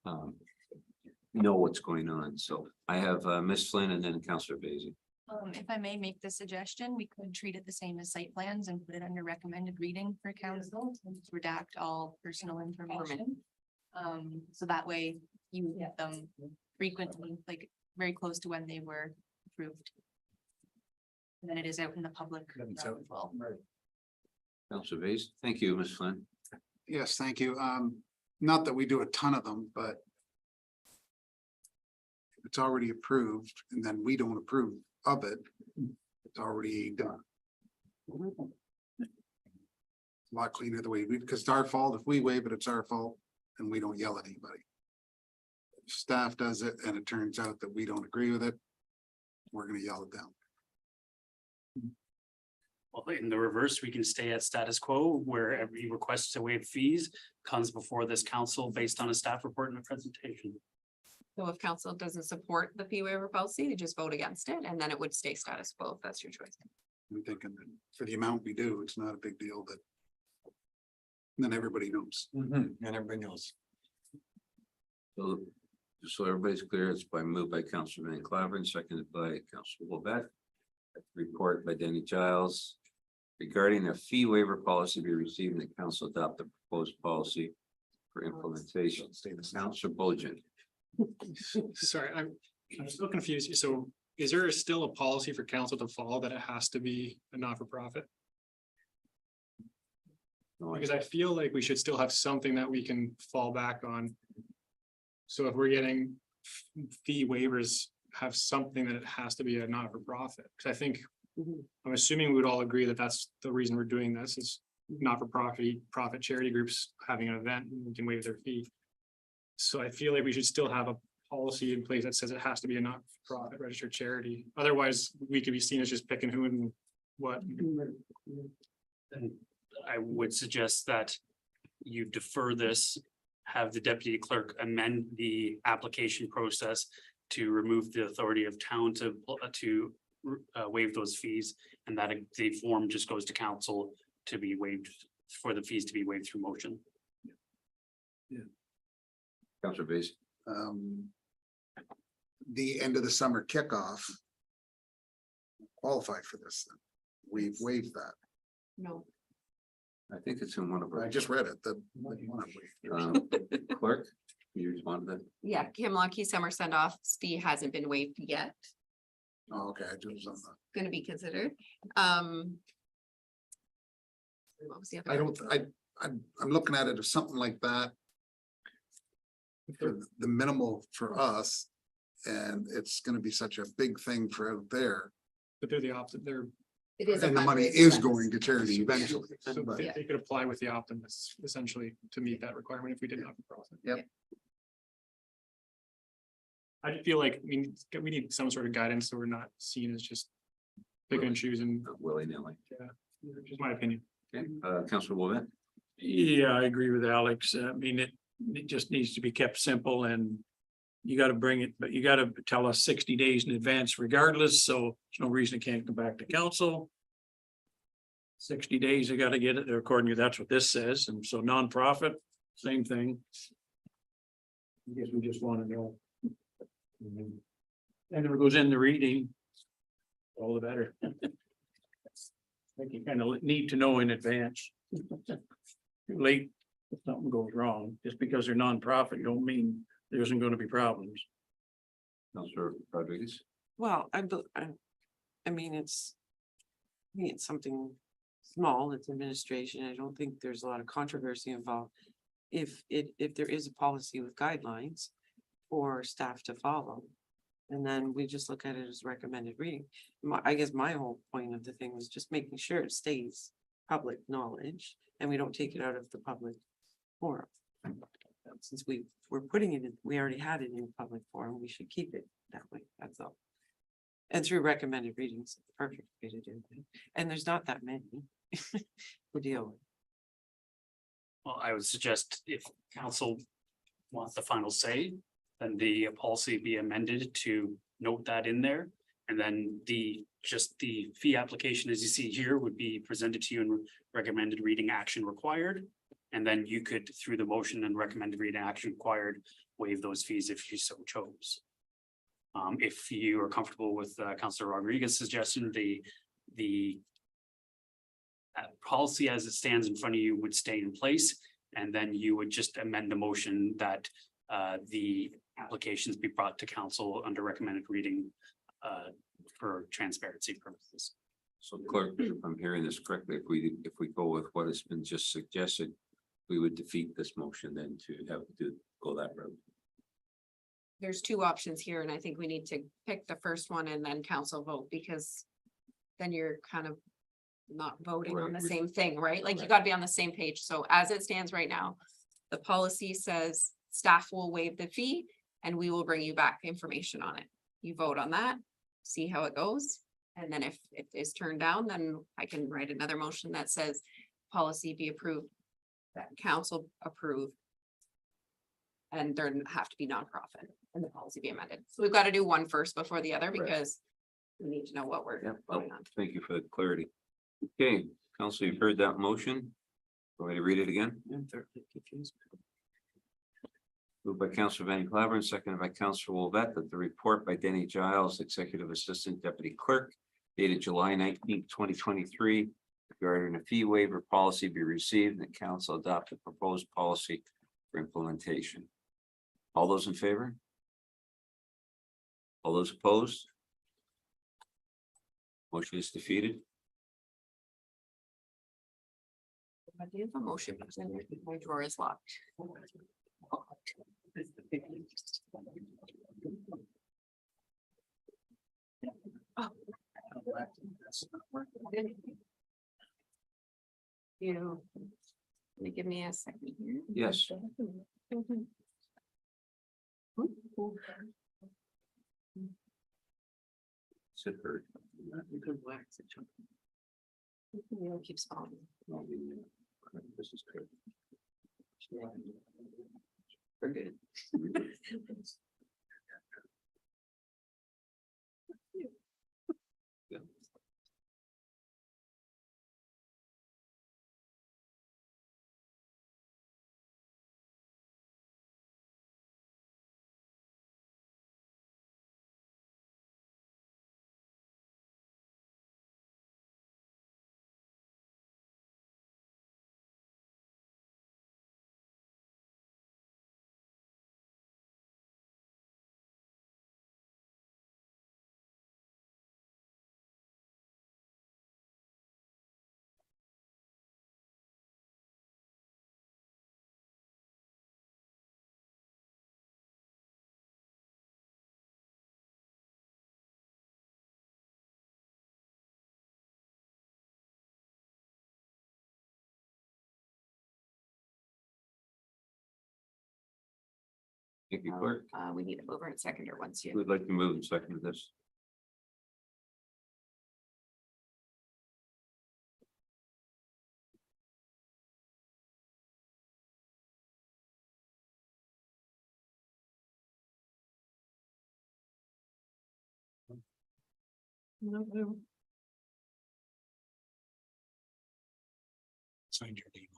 can know what's going on. So I have Ms. Flynn and then Councilor Basie. If I may make the suggestion, we could treat it the same as site plans and put it under recommended reading for council and just redact all personal information. So that way you get them frequently, like very close to when they were approved. And then it is out in the public realm as well. Councilor Basie, thank you, Ms. Flynn. Yes, thank you. Not that we do a ton of them, but if it's already approved and then we don't approve of it, it's already done. A lot cleaner the way we, because it's our fault. If we waive it, it's our fault and we don't yell at anybody. If staff does it and it turns out that we don't agree with it, we're gonna yell at them. Well, in the reverse, we can stay at status quo where every request to waive fees comes before this council based on a staff report and a presentation. So if council doesn't support the fee waiver policy, they just vote against it, and then it would stay status quo if that's your choice. I'm thinking that for the amount we do, it's not a big deal that then everybody knows. And everybody knows. So, just so everybody's clear, it's moved by Councilor Van Claveren, seconded by Councilor Wolvette. Report by Denny Giles regarding a fee waiver policy be received and the council adopt the proposed policy for implementation. Councilor Bojan. Sorry, I'm still confused. So is there still a policy for council to follow that it has to be a not-for-profit? Because I feel like we should still have something that we can fall back on. So if we're getting fee waivers have something that it has to be a not-for-profit? Because I think, Mhm. I'm assuming we would all agree that that's the reason we're doing this is not-for-profit charity groups having an event and can waive their fee. So I feel like we should still have a policy in place that says it has to be a not-for-profit registered charity. Otherwise, we could be seen as just picking who and what. And I would suggest that you defer this, have the deputy clerk amend the application process to remove the authority of town to waive those fees, and that the form just goes to council to be waived, for the fees to be waived through motion. Counselor Base. The end of the summer kickoff qualified for this. We've waived that. No, I think it's in one of our. I just read it, the. Clerk, you respond to that? yeah, Kim Lucky summer send off fee hasn't been waived yet, Oh, okay, I just, gonna be considered. What was the other? I don't, I'm looking at it as something like that. For the minimal for us, and it's gonna be such a big thing for out there, But they're the opposite, they're, It is a and the money fundraiser is event. going to charity eventually. so But they could apply with the optimists essentially to meet that requirement if we did not-for-profit. Yep. I just feel like we need some sort of guidance, so we're not seen as just picking and choosing, Willy-nilly. just my opinion. Okay, Counselor Wolvett. Yeah, I agree with Alex. I mean, it just needs to be kept simple and you gotta bring it, but you gotta tell us 60 days in advance regardless, so there's no reason it can't come back to council. 60 days, you gotta get it according to, that's what this says, and so nonprofit, same thing. I guess we just wanna know. And if it goes in the reading, all the better. I think you kind of need to know in advance. Too late, if something goes wrong, just because they're nonprofit, don't mean there isn't gonna be problems. Counselor Rodriguez. Well, I mean, I mean, it's something small, it's administration. I don't think there's a lot of controversy involved. If there is a policy with guidelines for staff to follow, and then we just look at it as recommended reading. I guess my whole point of the thing was just making sure it stays public knowledge and we don't take it out of the public forum. Since we're putting it in, we already had it in the public forum, we should keep it that way, that's all. And through recommended readings, the perfect way to do it. And there's not that many to deal with. Well, I would suggest if council wants the final say, then the policy be amended to note that in there. And then just the fee application, as you see here, would be presented to you in recommended reading action required. And then you could, through the motion and recommended reading action required, waive those fees if you so chose. If you are comfortable with Councilor Rodriguez's suggestion, the policy as it stands in front of you would stay in place. And then you would just amend the motion that the applications be brought to council under recommended reading for transparency purposes. So clerk, if I'm hearing this correctly, if we go with what has been just suggested, we would defeat this motion then to have to go that route. There's two options here, and I think we need to pick the first one and then council vote, because then you're kind of not voting on the same thing, right? Like you gotta be on the same page. So as it stands right now, the policy says staff will waive the fee and we will bring you back information on it. You vote on that, see how it goes. And then if it is turned down, then I can write another motion that says policy be approved, that council approve. And there have to be nonprofit and the policy be amended. So we've got to do one first before the other, because we need to know what we're voting on. Thank you for the clarity. Okay, council, you've heard that motion. Go ahead and read it again. I'm thoroughly confused. Moved by Councilor Van Claveren, seconded by Councilor Wolvett, that the report by Denny Giles, Executive Assistant Deputy Clerk, dated July 19th, 2023, regarding a fee waiver policy be received and the council adopt a proposed policy for implementation. All those in favor? All those opposed? Motion is defeated. I do have a motion, but then my drawer is locked. You. Give me a second here. Yes. Sit heard. You could wax it. Keeps falling. This is good. We're good. Thank you, clerk. We need a mover and seconder once you. We'd like to move and second this. Sign your name.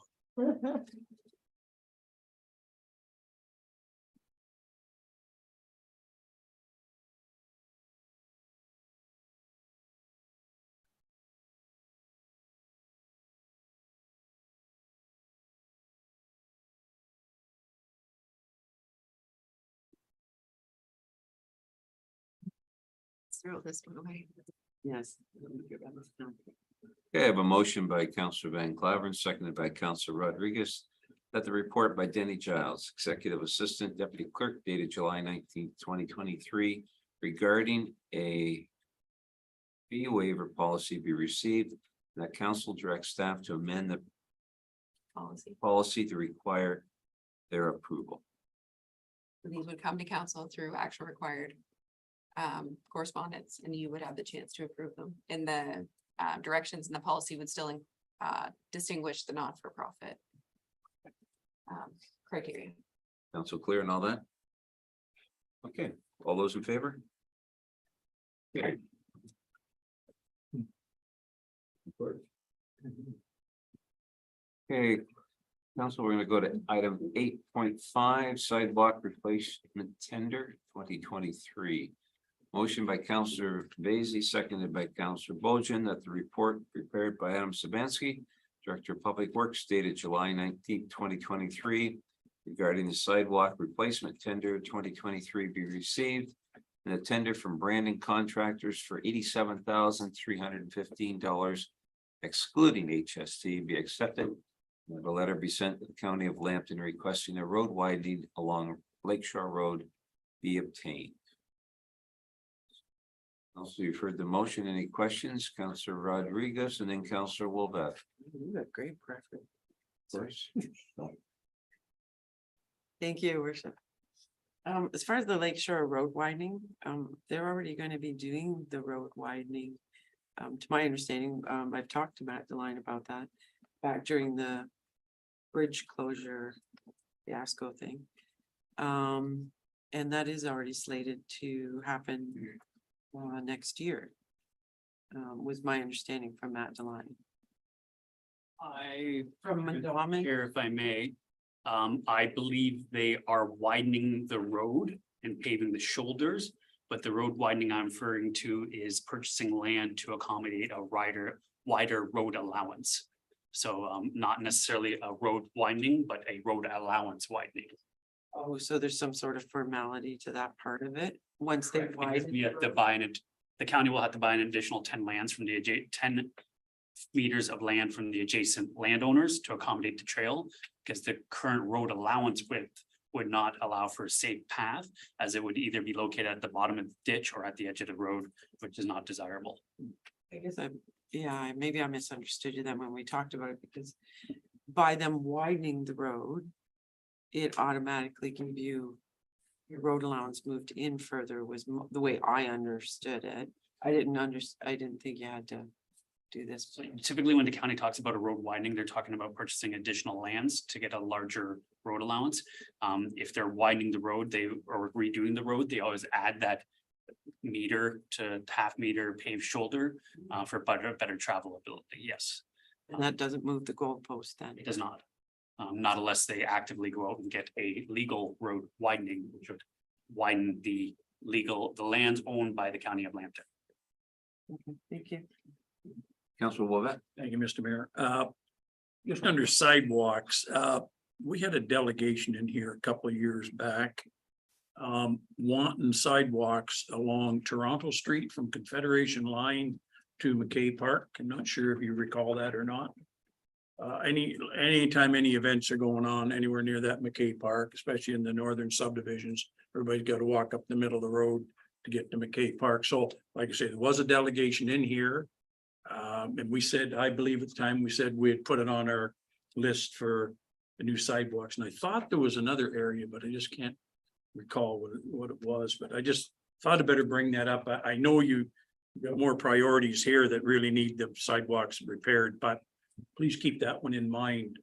Throw this one away. Yes. Okay, I have a motion by Councillor Van Claveren, seconded by Councillor Rodriguez. That the report by Denny Giles, Executive Assistant Deputy Clerk dated July 19th, 2023, regarding a fee waiver policy be received, and that council directs staff to amend the policy to require their approval. These would come to council through action required. Correspondence, and you would have the chance to approve them, and the directions in the policy would still distinguish the not-for-profit criteria. Council clear and all that? Okay, all those in favor? Okay. Okay, council, we're gonna go to item 8.5 sidewalk replacement tender 2023. Motion by Councillor Vaizey, seconded by Councillor Bojan, that the report prepared by Adam Sabansky, Director of Public Works, dated July 19th, 2023, regarding the sidewalk replacement tender 2023 be received, and a tender from Brandon Contractors for $87,315, excluding HST, be accepted. And the letter be sent to the County of Lambton requesting a road widening along Lakeshore Road be obtained. Also, you've heard the motion. Any questions? Councillor Rodriguez and then Councillor Wolbeth. You have great preference. First. Thank you, Worship. As far as the Lakeshore Road widening, they're already going to be doing the road widening. To my understanding, I've talked to Matt DeLine about that back during the bridge closure fiasco thing. And that is already slated to happen next year. Was my understanding from Matt DeLine. From Wyoming. Here, if I may, I believe they are widening the road and paving the shoulders. But the road widening I'm referring to is purchasing land to accommodate a wider road allowance. So not necessarily a road widening, but a road allowance widening. Oh, so there's some sort of formality to that part of it, once they Because widen. we have to buy it, the county will have to buy an additional 10 lands from the 10 meters of land from the adjacent landowners to accommodate the trail. Because the current road allowance width would not allow for a safe path, as it would either be located at the bottom of the ditch or at the edge of the road, which is not desirable. I guess maybe I misunderstood you then when we talked about it, because by them widening the road, it automatically gave you your road allowance moved in further was the way I understood it. I didn't think you had to do this. So typically, when the county talks about a road widening, they're talking about purchasing additional lands to get a larger road allowance. If they're widening the road, or redoing the road, they always add that meter to half meter paved shoulder for better travelability. Yes, And that doesn't move the goalpost then. it does not. Not unless they actively go out and get a legal road widening, which would widen the lands owned by the county of Lambton. Okay, thank you. Council Wabet. Thank you, Mr. Mayor. Just under sidewalks, we had a delegation in here a couple of years back. Wanting sidewalks along Toronto Street from Confederation Line to McKay Park. I'm not sure if you recall that or not. Anytime any events are going on anywhere near that McKay Park, especially in the northern subdivisions, everybody's got to walk up the middle of the road to get to McKay Park. So like I say, there was a delegation in here. And we said, I believe at the time, we said we had put it on our list for the new sidewalks. And I thought there was another area, but I just can't recall what it was. But I just thought I'd better bring that up. I know you got more priorities here that really need the sidewalks repaired, but please keep that one in mind.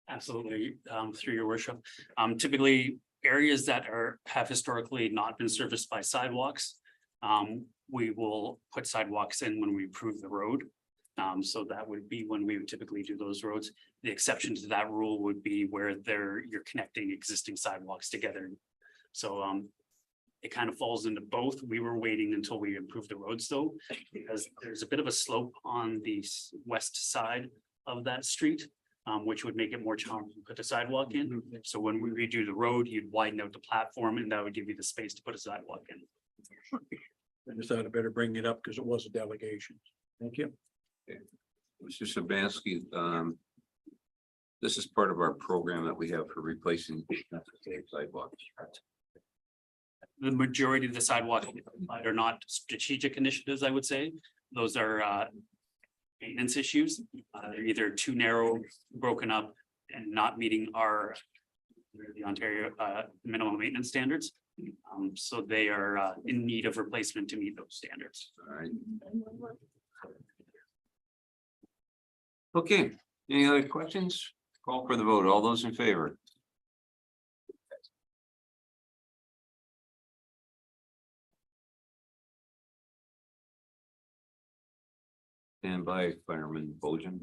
Absolutely, through your worship. Typically, areas that have historically not been serviced by sidewalks. We will put sidewalks in when we approve the road. So that would be when we would typically do those roads. The exception to that rule would be where you're connecting existing sidewalks together. So it kind of falls into both. We were waiting until we improved the roads though, because there's a bit of a slope on the west side of that street. Which would make it more challenging to put a sidewalk in. So when we redo the road, you'd widen out the platform and that would give you the space to put a sidewalk in. I just thought I'd better bring it up because it was a delegation. Thank you. Mr. Sabansky, this is part of our program that we have for replacing sidewalks. The majority of the sidewalks are not strategic initiatives, I would say. Those are maintenance issues. They're either too narrow, broken up, and not meeting the Ontario minimum maintenance standards. So they are in need of replacement to meet those standards. All right. Okay, any other questions? Call for the vote. All those in favor? Stand by, Fireman Bojan.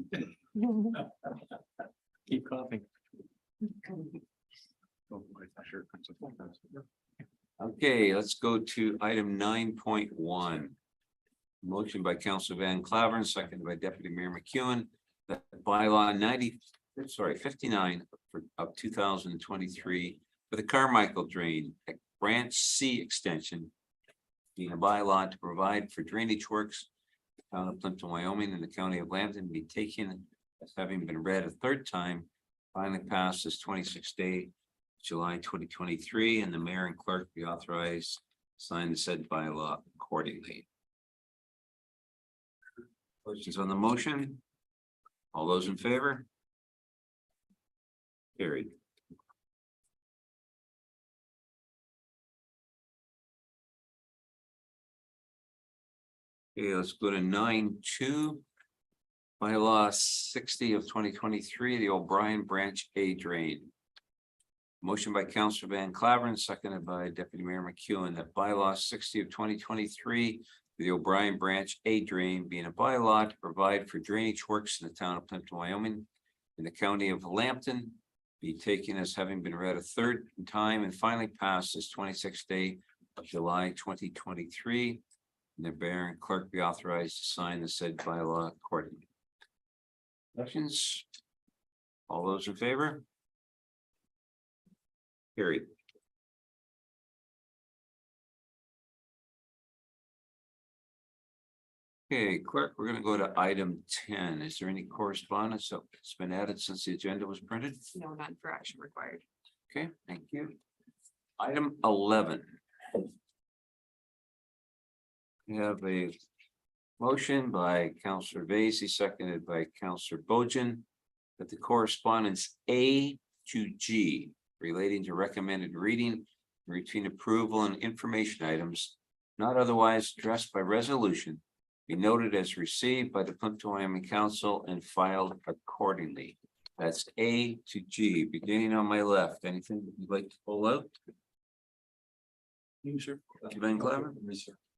Keep coughing. Okay, let's go to item 9.1. Motion by Council Van Claveren, seconded by Deputy Mayor McEwen, that bylaw 59 of 2023 for the Carmichael Drain at Branch C extension being a bylaw to provide for drainage works town of Plympton-Wyoming and the county of Lambton be taken as having been read a third time, finally passed this 26th day, July 2023, and the mayor and clerk be authorized to sign the said bylaw accordingly. Questions on the motion? All those in favor? Carried. Okay, let's go to 9.2. Bylaw 60 of 2023, the O'Brien Branch A drain. Motion by Councilor Van Claveren, seconded by Deputy Mayor McEwen, that bylaw 60 of 2023, the O'Brien Branch A drain being a bylaw to provide for drainage works in the town of Plympton-Wyoming in the county of Lambton be taken as having been read a third time and finally passed this 26th day of July 2023. And the mayor and clerk be authorized to sign the said bylaw accordingly. Questions? All those in favor? Carried. Okay, clerk, we're gonna go to item 10. Is there any correspondence that's been added since the agenda was printed? No, none for action required. Okay, thank you. Item 11. We have a Motion by Counselor Vacy, seconded by Counselor Bojan, that the correspondence A to G relating to recommended reading, routine approval and information items not otherwise addressed by resolution be noted as received by the Plympton-Wyoming Council and filed accordingly. That's A to G, beginning on my left. Anything that you'd like to pull out? You, sir. Van Clever?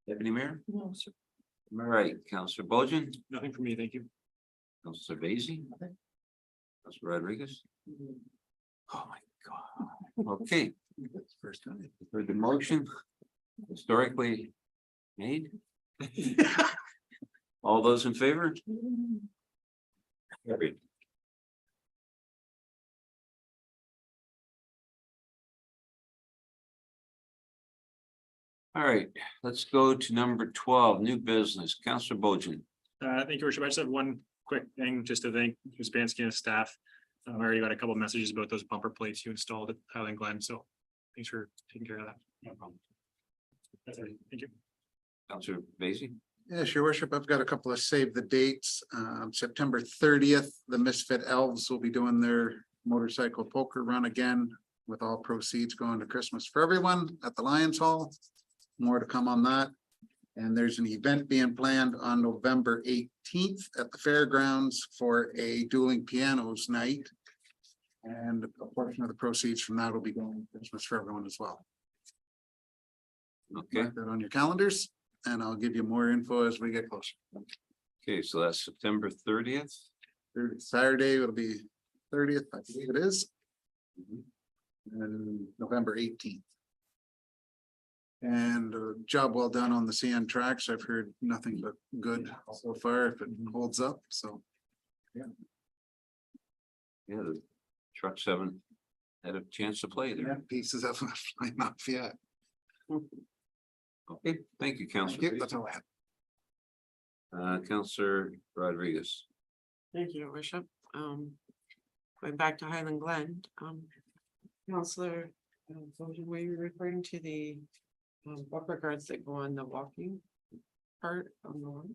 Deputy Mayor? No, sir. All right, Counselor Bojan, Nothing for me, thank you. Counselor Vacy. Counselor Rodriguez. Oh my God. Okay, First time. heard the motion historically made. All those in favor? Carried. All right, let's go to number 12, new business. Counselor Bojan. Thank you, Your Worship. I just have one quick thing just to thank Ms. Bansky and staff. I already got a couple of messages about those bumper plates you installed at Highland Glen, so thanks for taking care of that. No problem. That's everything. Thank you. Counselor Vacy. Yes, your worship, I've got a couple of save the dates. September 30th, the Misfit Elves will be doing their motorcycle poker run again with all proceeds going to Christmas for Everyone at the Lions Hall. More to come on that. And there's an event being planned on November 18th at the fairgrounds for a dueling pianos night. And a portion of the proceeds from that will be going to Christmas for Everyone as well. Okay, Mark that on your calendars, and I'll give you more info as we get closer. okay, so that's September 30th. Saturday, it'll be 30th, I believe it is. And November 18th. And job well done on the CN tracks. I've heard nothing but good so far if it holds up, so. Yeah, the trucks haven't had a chance to play Yeah, there. pieces of flying off yet. Okay, thank you, Thank Counselor. you, that's all I have. Counselor Rodriguez. Thank you, Your Worship. Going back to Highland Glen, Counselor, were you referring to the bumper guards that go on the walking part on the line?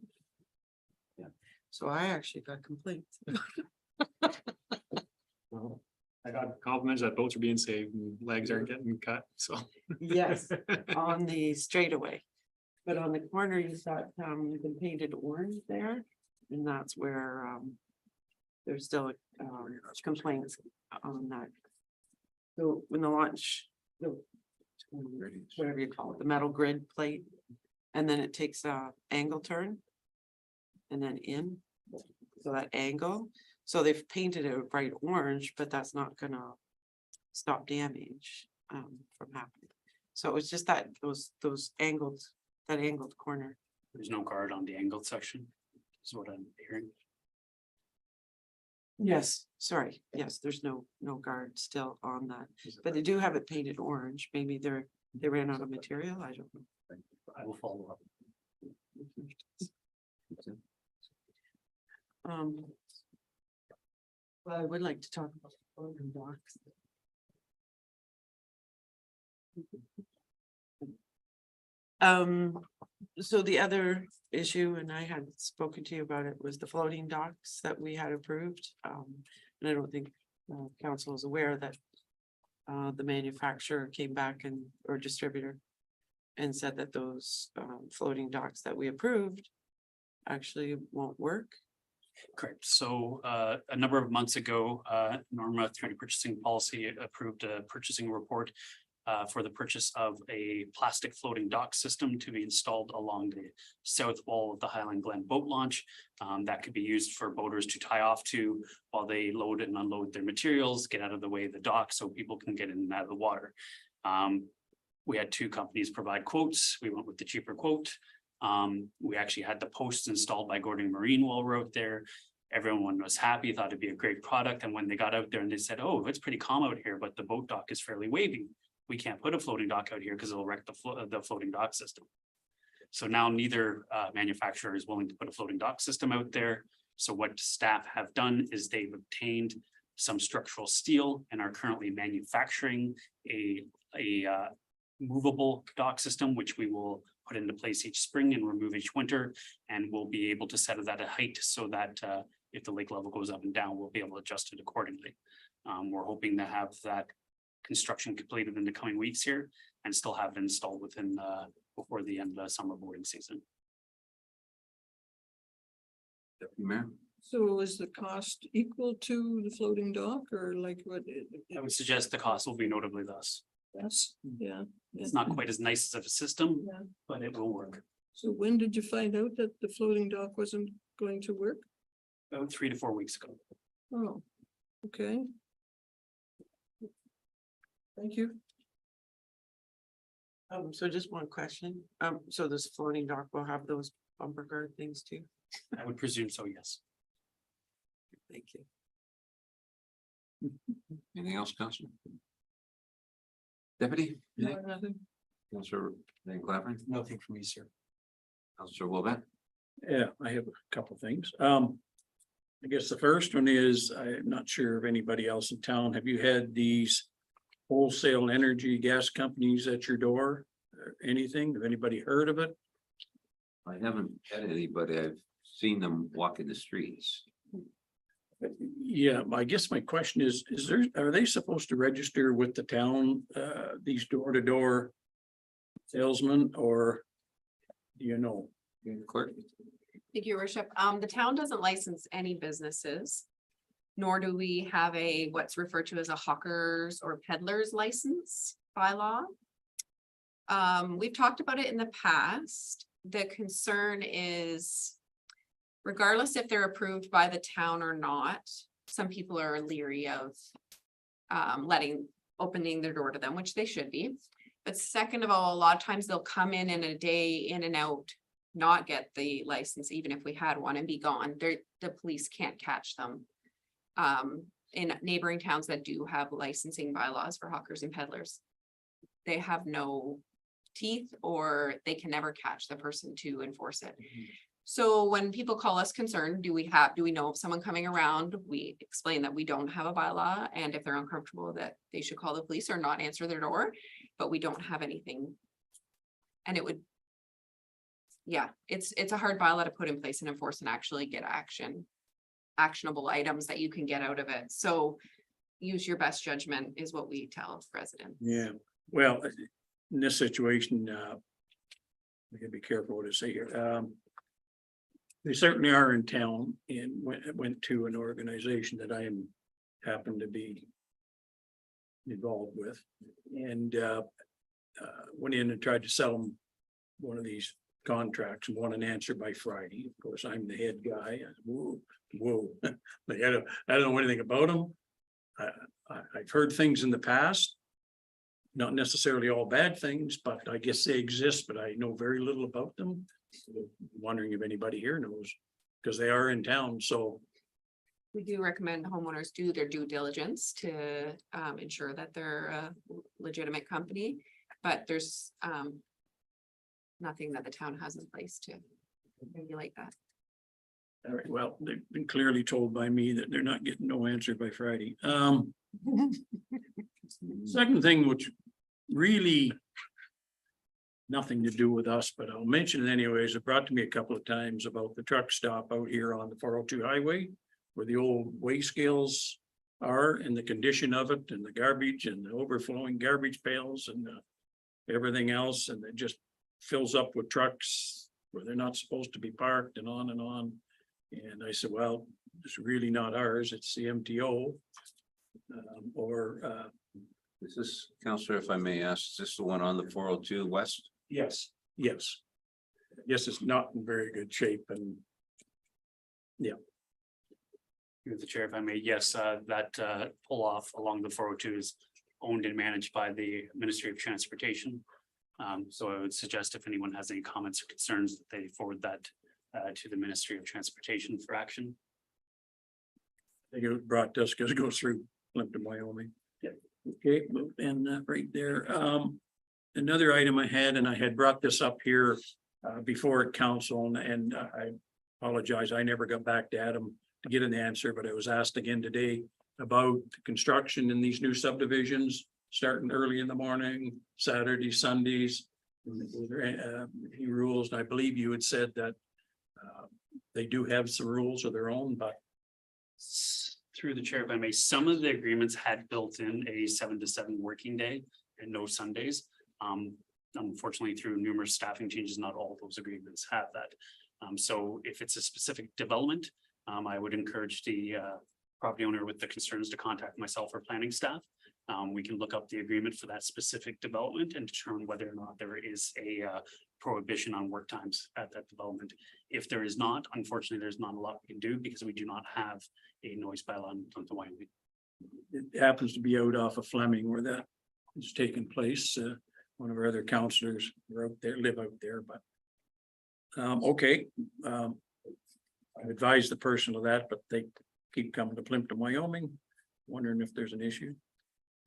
Yeah, so I actually got complaints. I got compliments that boats are being saved and legs aren't getting cut, so. Yes, on the straightaway. But on the corner, you've got the painted orange there, and that's where there's still complaints on that. So when the launch, whatever you call it, the metal grid plate, and then it takes a angle turn. And then in, so that angle, so they've painted it a bright orange, but that's not gonna stop damage from happening. So it's just that those angled, that angled corner. There's no guard on the angled section, is what I'm hearing. Yes, sorry, yes, there's no guard still on that, but they do have it painted orange. Maybe they ran out of material, I don't know. I will follow up. Well, I would like to talk about floating docks. So the other issue, and I had spoken to you about it, was the floating docks that we had approved. And I don't think council is aware that the manufacturer came back or distributor and said that those floating docks that we approved actually won't work. Correct. So a number of months ago, Norma, through purchasing policy, approved a purchasing report for the purchase of a plastic floating dock system to be installed along the south wall of the Highland Glen boat launch. That could be used for boaters to tie off to while they load and unload their materials, get out of the way of the dock so people can get in and out of the water. We had two companies provide quotes. We went with the cheaper quote. We actually had the posts installed by Gordon Marine while we're out there. Everyone was happy, thought it'd be a great product. And when they got out there and they said, oh, it's pretty calm out here, but the boat dock is fairly wavy. We can't put a floating dock out here because it'll wreck the floating dock system. So now neither manufacturer is willing to put a floating dock system out there. So what staff have done is they've obtained some structural steel and are currently manufacturing a movable dock system, which we will put into place each spring and remove each winter. And we'll be able to set it at a height so that if the lake level goes up and down, we'll be able to adjust it accordingly. We're hoping to have that construction completed in the coming weeks here and still have it installed within before the end of the summer boarding season. Deputy Mayor? So is the cost equal to the floating dock or like what? I would suggest the cost will be notably less. Yes, yeah. It's not quite as nice as a system, Yeah. but it will work. So when did you find out that the floating dock wasn't going to work? About 3 to 4 weeks ago. Oh, okay. Thank you. So just one question. So this floating dock will have those bumper guard things too? I would presume so, yes. Thank you. Anything else, Councilor? Deputy? No, nothing. Councilor Van Claveren? Nothing from me, sir. Councilor Wilbet? Yeah, I have a couple things. I guess the first one is, I'm not sure of anybody else in town. Have you had these wholesale energy gas companies at your door? Or anything? Have anybody heard of it? I haven't had anybody. I've seen them walk in the streets. Yeah, I guess my question is are they supposed to register with the town, these door-to-door salesmen, or do you know? Clerk? Thank you, your worship. The town doesn't license any businesses. Nor do we have what's referred to as a hawkers or peddlers license by law. We've talked about it in the past. The concern is, regardless if they're approved by the town or not, some people are leery of opening their door to them, which they should be. But second of all, a lot of times they'll come in a day in and out, not get the license, even if we had one, and be gone. The police can't catch them. In neighboring towns that do have licensing bylaws for hawkers and peddlers, they have no teeth, or they can never catch the person to enforce it. So when people call us concerned, do we know of someone coming around? We explain that we don't have a bylaw, and if they're uncomfortable, that they should call the police or not answer their door, but we don't have anything. And it would, yeah, it's a hard bylaw to put in place and enforce and actually get actionable items that you can get out of it. So use your best judgment is what we tell residents. Yeah, well, in this situation, I gotta be careful what I say here. They certainly are in town, and went to an organization that I happen to be involved with, and went in and tried to sell them one of these contracts and want an answer by Friday. Of course, I'm the head guy. Whoa. Like, I don't know anything about them. I've heard things in the past. Not necessarily all bad things, but I guess they exist, but I know very little about them. Wondering if anybody here knows, because they are in town, so. We do recommend homeowners do their due diligence to ensure that they're a legitimate company, but there's nothing that the town has in place to regulate that. All right, well, they've been clearly told by me that they're not getting no answer by Friday. Second thing, which really nothing to do with us, but I'll mention it anyways. It brought to me a couple of times about the truck stop out here on the 402 highway, where the old weigh scales are, and the condition of it, and the garbage and the overflowing garbage pails and everything else, and it just fills up with trucks where they're not supposed to be parked, and on and on. And I said, well, it's really not ours, it's the MTO. Is this, Councilor, if I may ask, is this the one on the 402 west? Yes, yes. Yes, it's not in very good shape, and Through the chair, if I may, yes, that pull off along the 402 is owned and managed by the Ministry of Transportation. So I would suggest if anyone has any comments or concerns, that they forward that to the Ministry of Transportation for action. I think it was brought to us because it goes through Plympton-Wyoming. Yeah. Okay, and right there. Another item I had, and I had brought this up here before at council, and I apologize, I never got back to Adam to get an answer, but I was asked again today about construction in these new subdivisions starting early in the morning, Saturday, Sundays. He rules, and I believe you had said that they do have some rules of their own, but Through the chair, if I may, some of the agreements had built in a 7 to 7 working day and no Sundays. Unfortunately, through numerous staffing changes, not all those agreements have that. So if it's a specific development, I would encourage the property owner with the concerns to contact myself or planning staff. We can look up the agreement for that specific development and determine whether or not there is a prohibition on work times at that development. If there is not, unfortunately, there's not a lot we can do because we do not have a noise bylaw in Plympton-Wyoming. it happens to be out off of Fleming where that is taking place. One of our other counselors are out there, live out there, but. Okay, I've advised the person of that, but they keep coming to Plympton-Wyoming, wondering if there's an issue.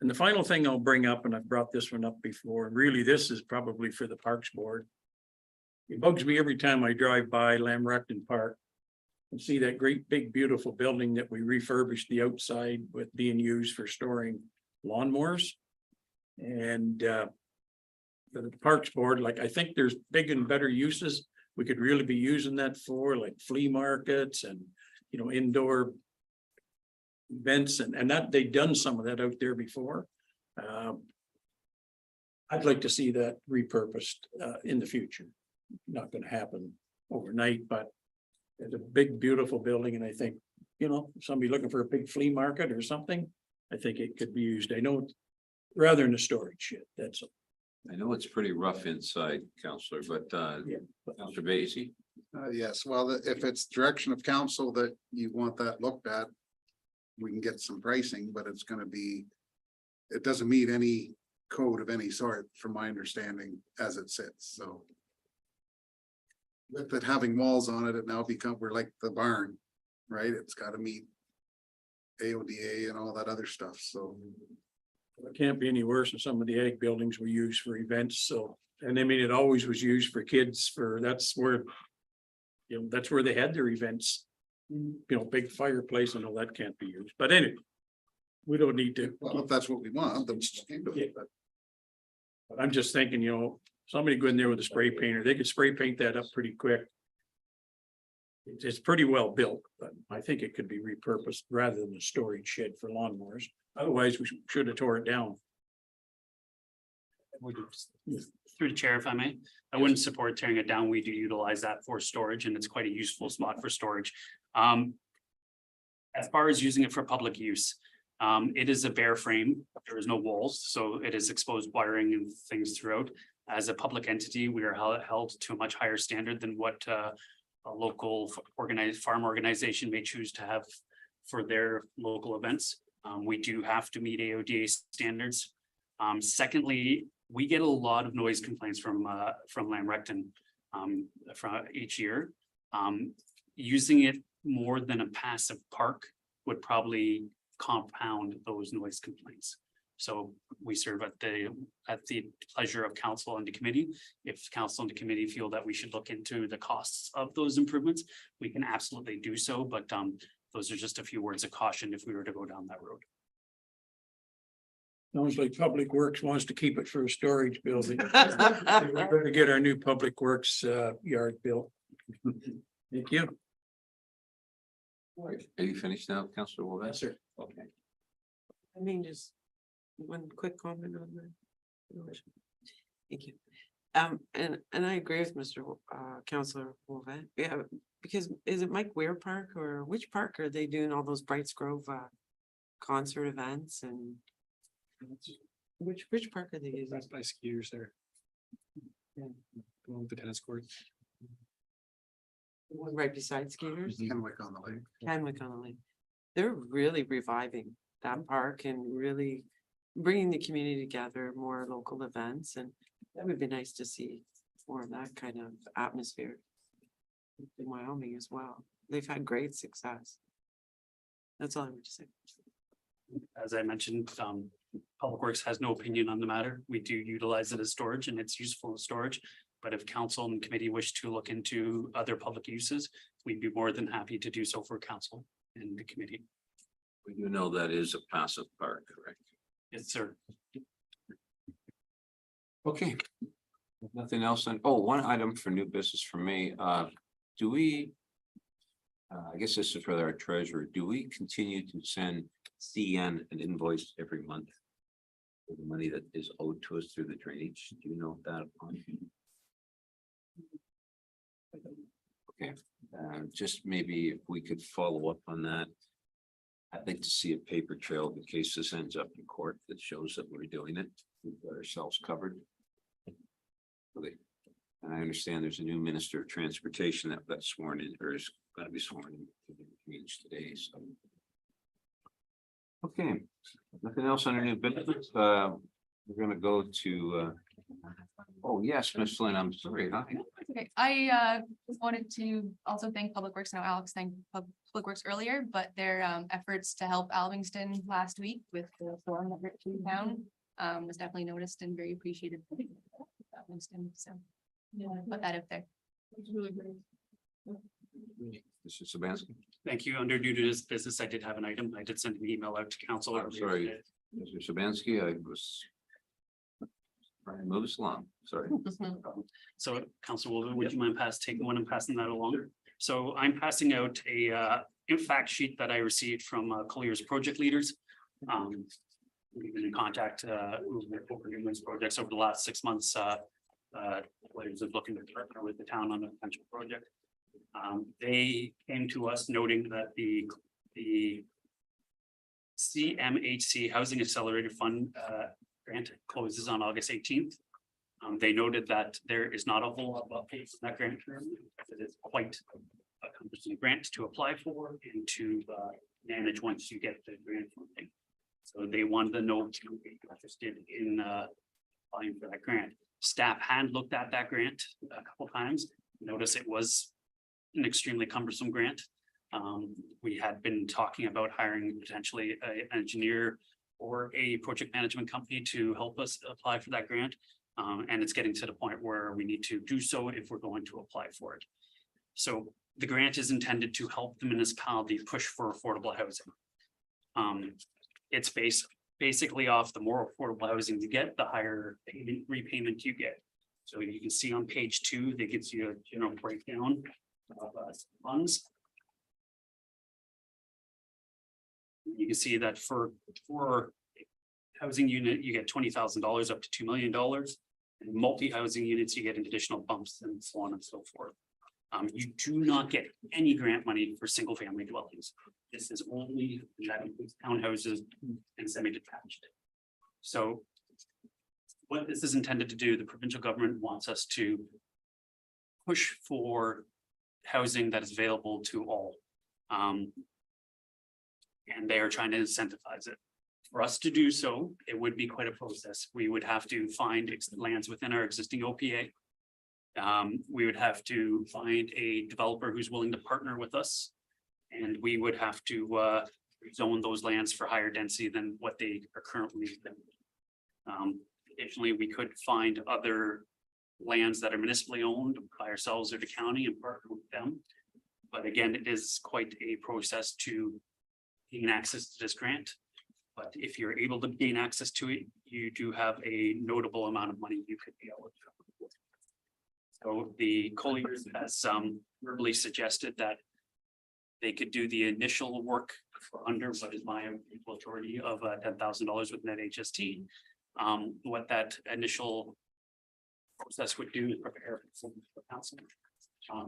And the final thing I'll bring up, and I've brought this one up before, and really this is probably for the Parks Board. It bugs me every time I drive by Lamrecton Park and see that great big beautiful building that we refurbished the outside with being used for storing lawnmowers. And the Parks Board, like, I think there's big and better uses we could really be using that for, like flea markets and, you know, indoor events, and that they've done some of that out there before. I'd like to see that repurposed in the future. Not gonna happen overnight, but it's a big, beautiful building, and I think, you know, somebody looking for a big flea market or something, I think it could be used. I know it's rather than a storage shed, that's all. I know it's pretty rough inside, Counselor, but Yeah. Counselor Basie. Yes, well, if it's direction of council that you want that looked at, we can get some pricing, but it's gonna be, it doesn't meet any code of any sort, from my understanding, as it sits, so. With it having walls on it, it now become, we're like the barn, right? It's gotta meet AODA and all that other stuff, so. It can't be any worse than some of the ag buildings we use for events, so, and I mean, it always was used for kids for, that's where. You know, that's where they had their events. You know, big fireplace and all that can't be used, but anyway. We don't need to, Well, if that's what we want, then we just keep doing it, but but I'm just thinking, you know, somebody go in there with a spray painter, they could spray paint that up pretty quick. It's pretty well built, but I think it could be repurposed rather than a storage shed for lawnmowers. Otherwise, we should have tore it down. Through the chair, if I may, I wouldn't support tearing it down. We do utilize that for storage and it's quite a useful spot for storage. As far as using it for public use, it is a bare frame. There is no walls, so it is exposed wiring and things throughout. As a public entity, we are held to a much higher standard than what a local organized farm organization may choose to have for their local events. We do have to meet AODA standards. Secondly, we get a lot of noise complaints from Lamrecton from each year. Using it more than a passive park would probably compound those noise complaints. So we serve at the pleasure of council and the committee. If council and the committee feel that we should look into the costs of those improvements, we can absolutely do so, but those are just a few words of caution if we were to go down that road. Sounds like Public Works wants to keep it for a storage building. We better get our new Public Works yard built. Thank you. Are you finished now, Counselor Wolf? Yes, sir. Okay. I mean, just one quick comment on that. Thank you. And I agree with Mr. Councillor Wolvet. Yeah, because is it Mike Weir Park or which park are they doing all those Brights Grove concert events and which park are they using? That's by skiers there. Yeah. The one with the tennis court. The one right beside Skaters? Kenwick on the lake. Kenwick on the Lake. They're really reviving that park and really bringing the community together, more local events, and that would be nice to see more of that kind of atmosphere in Wyoming as well. They've had great success. That's all I would say. As I mentioned, Public Works has no opinion on the matter. We do utilize it as storage and it's useful as storage. But if council and committee wish to look into other public uses, we'd be more than happy to do so for council and the committee. We do know that is a passive park, correct? Yes, sir. Okay. Nothing else on, oh, one item for new business for me, do we? I guess this is for our treasurer, do we continue to send CN an invoice every month? For the money that is owed to us through the drainage, do you know that? Okay, just maybe if we could follow up on that. I'd like to see a paper trail in case this ends up in court that shows that we're doing it, we've got ourselves covered. Okay. And I understand there's a new minister of transportation that got sworn in, or is gonna be sworn in today, so. Okay, nothing else on our new business, we're gonna go to, oh, yes, Ms. Flynn, I'm sorry, hi. Okay, I just wanted to also thank Public Works. I know Alex thanked Public Works earlier, but their efforts to help Alvingston last week with the forum that ripped through town was definitely noticed and very appreciated. Alvingston, so yeah, put that up there. It's really great. Mr. Sabansky, Thank you. Under new to this business, I did have an item. I did send an email out to council. I'm sorry. Mr. Sabansky, I was. Trying to move us along, sorry. So Council, would you mind taking one and passing that along? So I'm passing out a fact sheet that I received from Collier's project leaders. We've been in contact over numerous projects over the last 6 months. Collier's is looking to partner with the town on a potential project. They came to us noting that the CMHC Housing Accelerator Fund grant closes on August 18th. They noted that there is not a whole lot of updates in that grant term. It is quite a cumbersome grant to apply for and to manage once you get the grant funding. So they wanted to know if you were interested in applying for that grant. Staff had looked at that grant a couple times. Notice it was an extremely cumbersome grant. We had been talking about hiring potentially an engineer or a project management company to help us apply for that grant. And it's getting to the point where we need to do so if we're going to apply for it. So the grant is intended to help the municipality push for affordable housing. It's basically off the more affordable housing you get, the higher repayment you get. So you can see on page 2, that gives you a general breakdown of funds. You can see that for housing unit, you get $20,000 up to $2 million. And multi-housing units, you get additional bumps and so on and so forth. You do not get any grant money for single family dwellings. This is only, that includes townhouses and semi-detached. So what this is intended to do, the provincial government wants us to push for housing that is available to all. And they are trying to incentivize it. For us to do so, it would be quite a process. We would have to find lands within our existing OPA. We would have to find a developer who's willing to partner with us. And we would have to zone those lands for higher density than what they are currently. Additionally, we could find other lands that are municipally owned by ourselves or the county and partner with them. But again, it is quite a process to gain access to this grant. But if you're able to gain access to it, you do have a notable amount of money you could be eligible for. So the Colliers has verbally suggested that they could do the initial work for under what is my authority of $10,000 with net HST. What that initial process would do is prepare for council.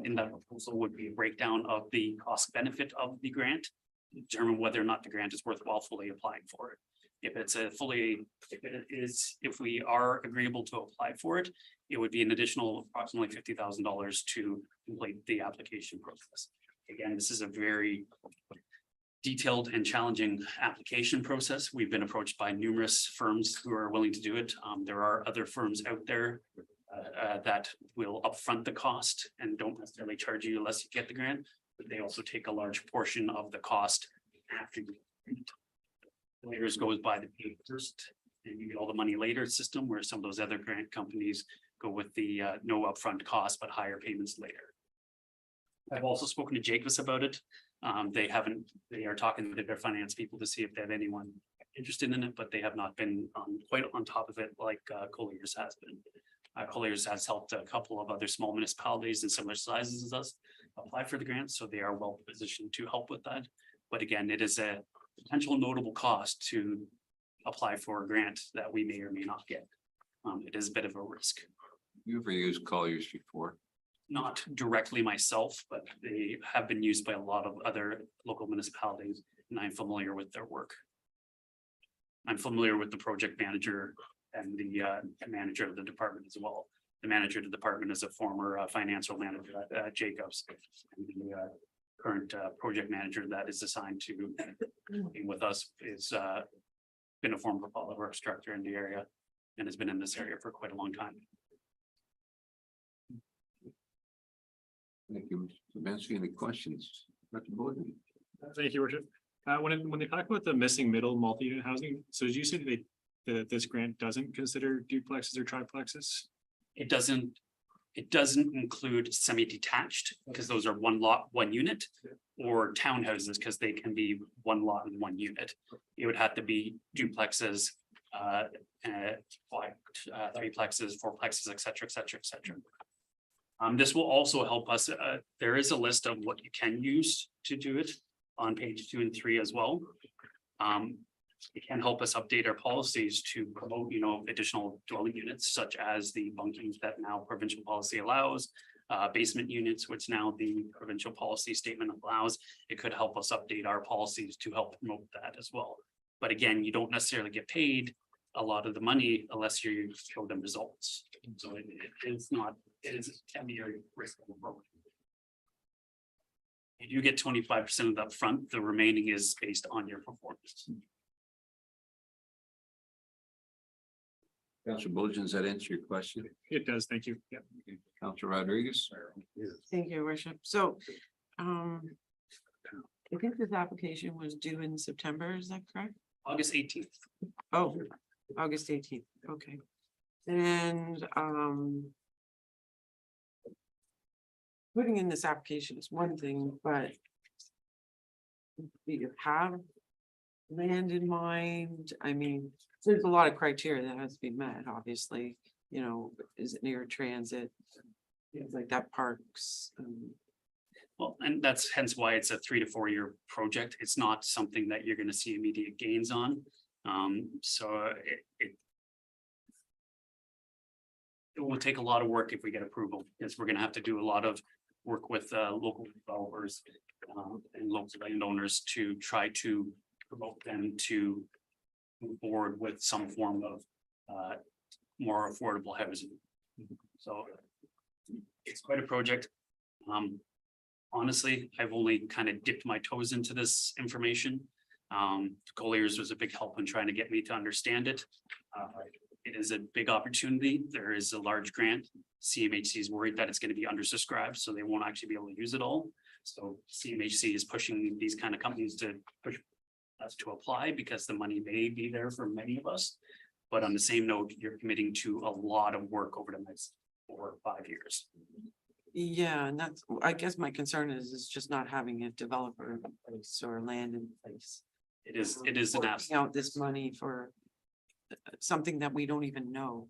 In that proposal would be a breakdown of the cost benefit of the grant, determine whether or not the grant is worthwhile fully applying for it. If we are agreeable to apply for it, it would be an additional approximately $50,000 to complete the application process. Again, this is a very detailed and challenging application process. We've been approached by numerous firms who are willing to do it. There are other firms out there that will upfront the cost and don't necessarily charge you unless you get the grant, but they also take a large portion of the cost after you. Later goes by the pay first and you get all the money later system, where some of those other grant companies go with the no upfront cost, but higher payments later. I've also spoken to Jacobs about it. They are talking to their finance people to see if they have anyone interested in it, but they have not been quite on top of it like Colliers has been. Colliers has helped a couple of other small municipalities in similar sizes as us apply for the grant, so they are well positioned to help with that. But again, it is a potential notable cost to apply for a grant that we may or may not get. It is a bit of a risk. You ever used Colliers before? Not directly myself, but they have been used by a lot of other local municipalities, and I'm familiar with their work. I'm familiar with the project manager and the manager of the department as well. The manager of the department is a former financial manager at Jacobs. And the current project manager that is assigned to working with us is been a former public works director in the area and has been in this area for quite a long time. Thank you. Answering any questions? Dr. Bowden? Thank you, Worship. When they talk about the missing middle multi-unit housing, so did you say that this grant doesn't consider duplexes or triplexes? It doesn't include semi-detached because those are one lot, one unit, or townhouses because they can be one lot and one unit. It would have to be duplexes, threeplexes, fourplexes, et cetera, et cetera, et cetera. This will also help us. There is a list of what you can use to do it on page 2 and 3 as well. It can help us update our policies to promote, additional dwelling units such as the bunkings that now provincial policy allows, basement units, which now the provincial policy statement allows. It could help us update our policies to help promote that as well. But again, you don't necessarily get paid a lot of the money unless you show them results. So it can be a risk. You get 25% of the upfront, the remaining is based on your performance. Councilor Bowden, does that answer your question? It does, thank you. Yeah. Councilor Rodriguez? Thank you, Worship. So, I think this application was due in September, is that correct? August 18th. Oh, August 18th, okay. And, putting in this application is one thing, but do you have land in mind? I mean, there's a lot of criteria that has to be met, obviously, is it near transit? Things like that, parks. Well, and that's hence why it's a 3 to 4 year project. It's not something that you're going to see immediate gains on. So it will take a lot of work if we get approval, because we're going to have to do a lot of work with local developers and local landowners to try to promote them to move forward with some form of more affordable housing. So it's quite a project. Honestly, I've only kind of dipped my toes into this information. Colliers was a big help in trying to get me to understand it. It is a big opportunity. There is a large grant. CMHC is worried that it's going to be undersubscribed, so they won't actually be able to use it all. So CMHC is pushing these kind of companies to push us to apply because the money may be there for many of us. But on the same note, you're committing to a lot of work over the next 4 or 5 years. Yeah, and that's, I guess my concern is just not having a developer in place or land in place. It is an Forking absolute. out this money for something that we don't even know.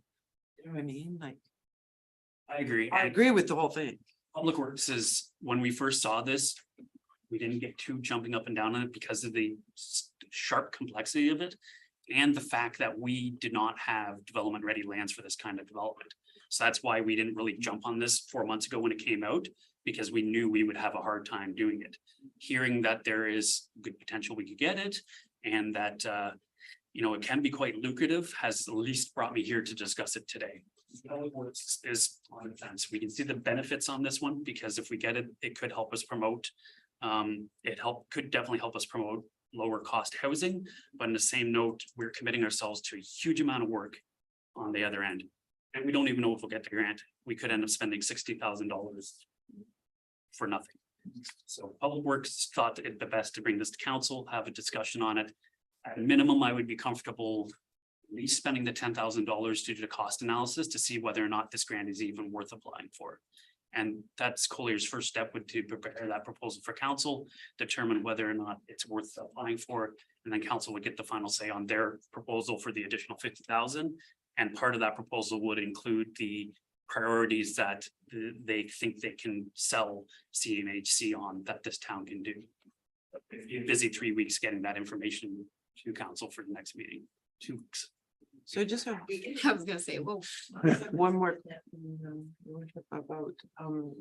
You know what I mean? Like, I agree. I agree with the whole thing. Public Works is, when we first saw this, we didn't get too jumping up and down on it because of the sharp complexity of it. And the fact that we did not have development ready lands for this kind of development. So that's why we didn't really jump on this 4 months ago when it came out, because we knew we would have a hard time doing it. Hearing that there is good potential we could get it, and that it can be quite lucrative, has at least brought me here to discuss it today. Public Works is on the fence. We can see the benefits on this one, because if we get it, it could help us promote. Could definitely help us promote lower cost housing, but in the same note, we're committing ourselves to a huge amount of work on the other end. And we don't even know if we'll get the grant. We could end up spending $60,000 for nothing. So Public Works thought it the best to bring this to council, have a discussion on it. At minimum, I would be comfortable at least spending the $10,000 to do the cost analysis to see whether or not this grant is even worth applying for. And that's Collier's first step, would to prepare that proposal for council, determine whether or not it's worth applying for. And then council would get the final say on their proposal for the additional 50,000. And part of that proposal would include the priorities that they think they can sell CMHC on that this town can do. You're busy 3 weeks getting that information to council for the next meeting, 2 weeks. So I just have I was gonna say, whoa. one more about,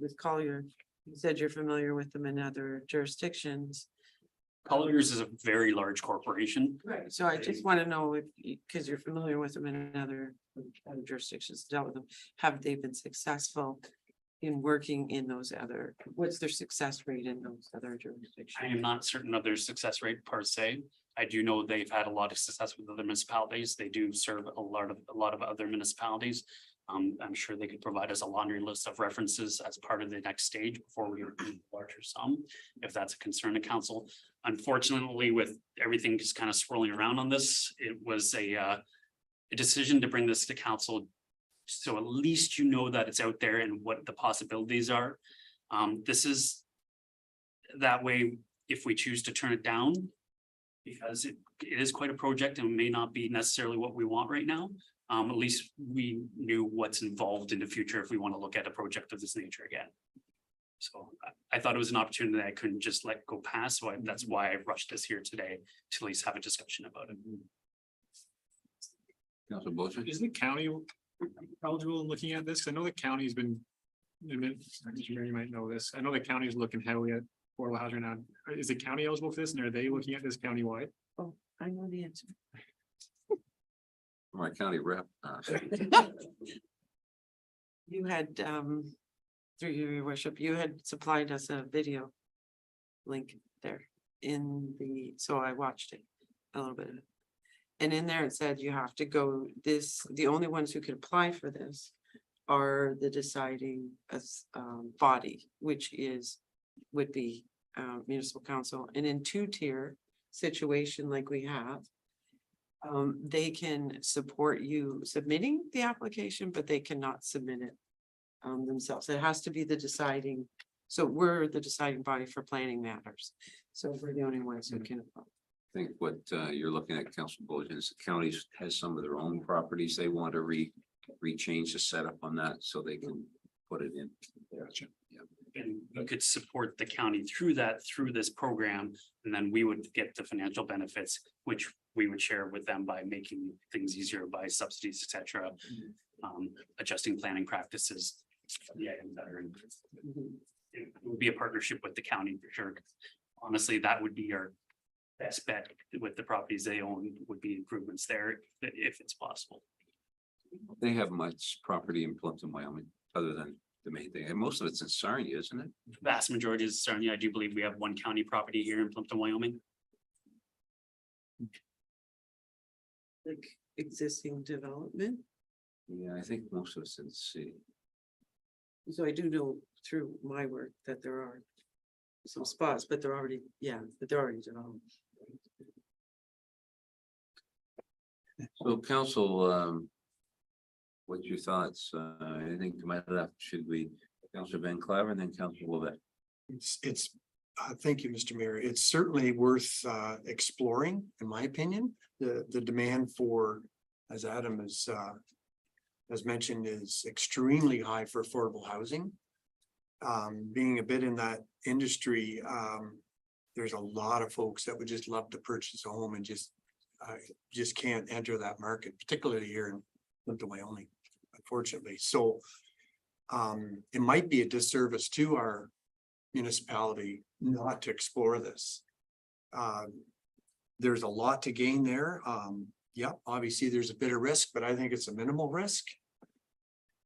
with Collier. You said you're familiar with them in other jurisdictions. Colliers is a very large corporation. Right. So I just want to know if, because you're familiar with them in other jurisdictions, dealt with them, have they been successful in working in those other, what's their success rate in those other jurisdictions? I am not certain of their success rate per se. I do know they've had a lot of success with other municipalities. They do serve a lot of other municipalities. I'm sure they could provide us a laundry list of references as part of the next stage before we approve the larger sum, if that's a concern to council. Unfortunately, with everything just kind of swirling around on this, it was a decision to bring this to council. So at least you know that it's out there and what the possibilities are. This is that way, if we choose to turn it down, because it is quite a project and may not be necessarily what we want right now. At least we knew what's involved in the future if we want to look at a project of this nature again. So I thought it was an opportunity that I couldn't just let go past, so that's why I rushed this here today to at least have a discussion about it. Council Bozick? Is the county eligible in looking at this? 'Cause I know the county's been. You might know this. I know the county is looking heavily at affordable housing now. Is the county eligible for this and are they looking at this countywide? Oh, I know the answer. My county rep. You had, through your worship, you had supplied us a video link there in the, so I watched it a little bit. And in there it said you have to go this, the only ones who can apply for this are the deciding body, which would be municipal council. And in 2-tier situation like we have, they can support you submitting the application, but they cannot submit it themselves. It has to be the deciding. So we're the deciding body for planning matters. So we're the only ones who can apply. I think what you're looking at, Council Bozick, is the county has some of their own properties. They want to rechange the setup on that so they can put it in. Gotcha. And we could support the county through this program, and then we would get the financial benefits, which we would share with them by making things easier by subsidies, etc. Adjusting planning practices. Yeah, and better. It would be a partnership with the county for sure. Honestly, that would be our best bet with the properties they own, would be improvements there if it's possible. They have much property in Plympton-Wyoming, other than the main thing. And most of it's in Sarnia, isn't it? Vast majority is Sarnia. I do believe we have one county property here in Plympton-Wyoming. Like existing development. Yeah, I think most of it's in the city. So I do know through my work that there are some spots, but they're already developed. So council, what's your thoughts? Anything to my left? Should we, Councilor Van Claver and then Councilor Lovett? Thank you, Mr. Mayor. It's certainly worth exploring, in my opinion. The demand for, as Adam has mentioned, is extremely high for affordable housing. Being a bit in that industry, there's a lot of folks that would just love to purchase a home and just can't enter that market, particularly here in Plympton-Wyoming, unfortunately. So it might be a disservice to our municipality not to explore this. There's a lot to gain there. Yep, obviously there's a bit of risk, but I think it's a minimal risk.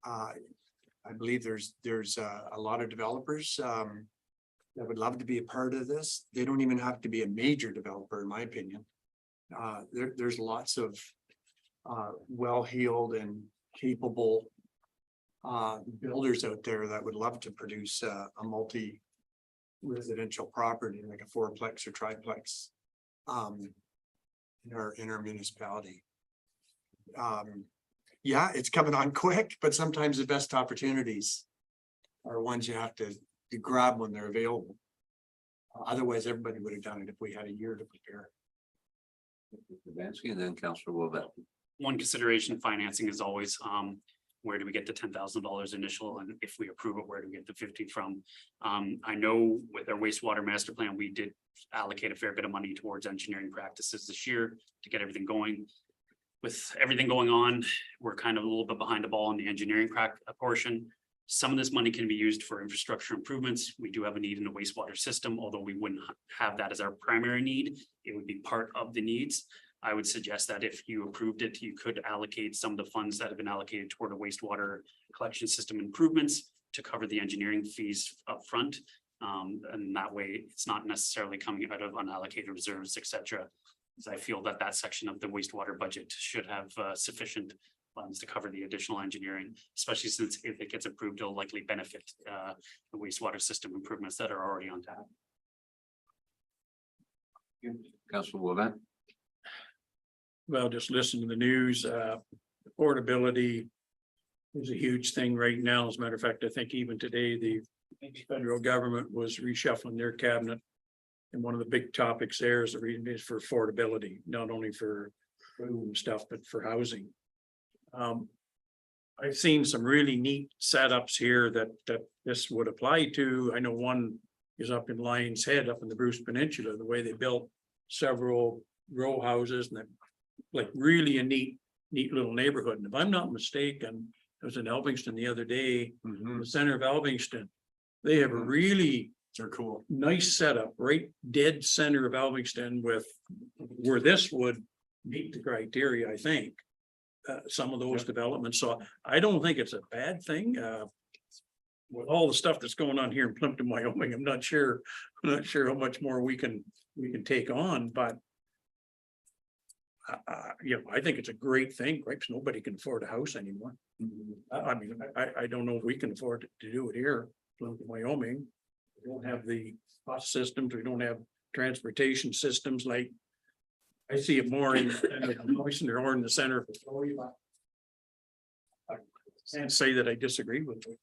I believe there's a lot of developers that would love to be a part of this. They don't even have to be a major developer, in my opinion. There's lots of well-heeled and capable builders out there that would love to produce a multi-residential property, like a 4-plex or triplex in our municipality. Yeah, it's coming on quick, but sometimes the best opportunities are ones you have to grab when they're available. Otherwise, everybody would have done it if we had a year to prepare. Urbanski and then Councillor Wobett. One consideration of financing is always, where do we get the $10,000 initial, and if we approve it, where do we get the 50 from? I know with our wastewater master plan, we did allocate a fair bit of money towards engineering practices this year to get everything going. With everything going on, we're kind of a little bit behind the ball in the engineering portion. Some of this money can be used for infrastructure improvements. We do have a need in the wastewater system, although we wouldn't have that as our primary need. It would be part of the needs. I would suggest that if you approved it, you could allocate some of the funds that have been allocated toward a wastewater collection system improvements to cover the engineering fees upfront. And that way it's not necessarily coming out of unallocated reserves, etc. Because I feel that that section of the wastewater budget should have sufficient funds to cover the additional engineering, especially since if it gets approved, it'll likely benefit the wastewater system improvements that are already on tap. Councillor Wobett. Well, just listen to the news, affordability is a huge thing right now. As a matter of fact, I think even today, the federal government was reshuffling their cabinet. And one of the big topics there is the reason is for affordability, not only for food and stuff, but for housing. I've seen some really neat setups here that this would apply to. I know one is up in Lion's Head, up in the Bruce Peninsula, the way they built several row houses and then like really a neat little neighborhood. And if I'm not mistaken, I was in Elvingston the other day, the center of Elvingston. They have a really They're cool. nice setup, right dead center of Elvingston with where this would meet the criteria, I think. Some of those developments, so I don't think it's a bad thing. With all the stuff that's going on here in Plympton-Wyoming, I'm not sure how much more we can take on, but. I think it's a great thing. Gripes, nobody can afford a house anymore. I mean, I don't know if we can afford to do it here, Wyoming. We don't have the bus systems, we don't have transportation systems like. I see it more in Moisten or in the center of Victoria. I can't say that I disagree with it.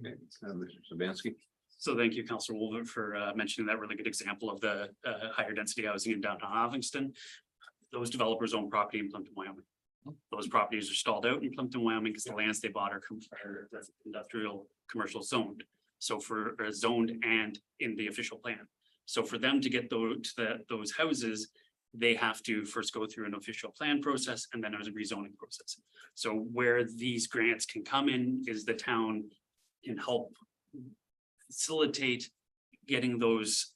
Mr. Sabansky. So thank you, Councillor Wolver, for mentioning that really good example of the higher density housing in downtown Elvingston. Those developers own property in Plympton-Wyoming. Those properties are stalled out in Plympton-Wyoming because the lands they bought are industrial commercial zoned. So for zoned and in the official plan. So for them to get those houses, they have to first go through an official plan process and then there's a rezoning process. So where these grants can come in is the town can help facilitate getting those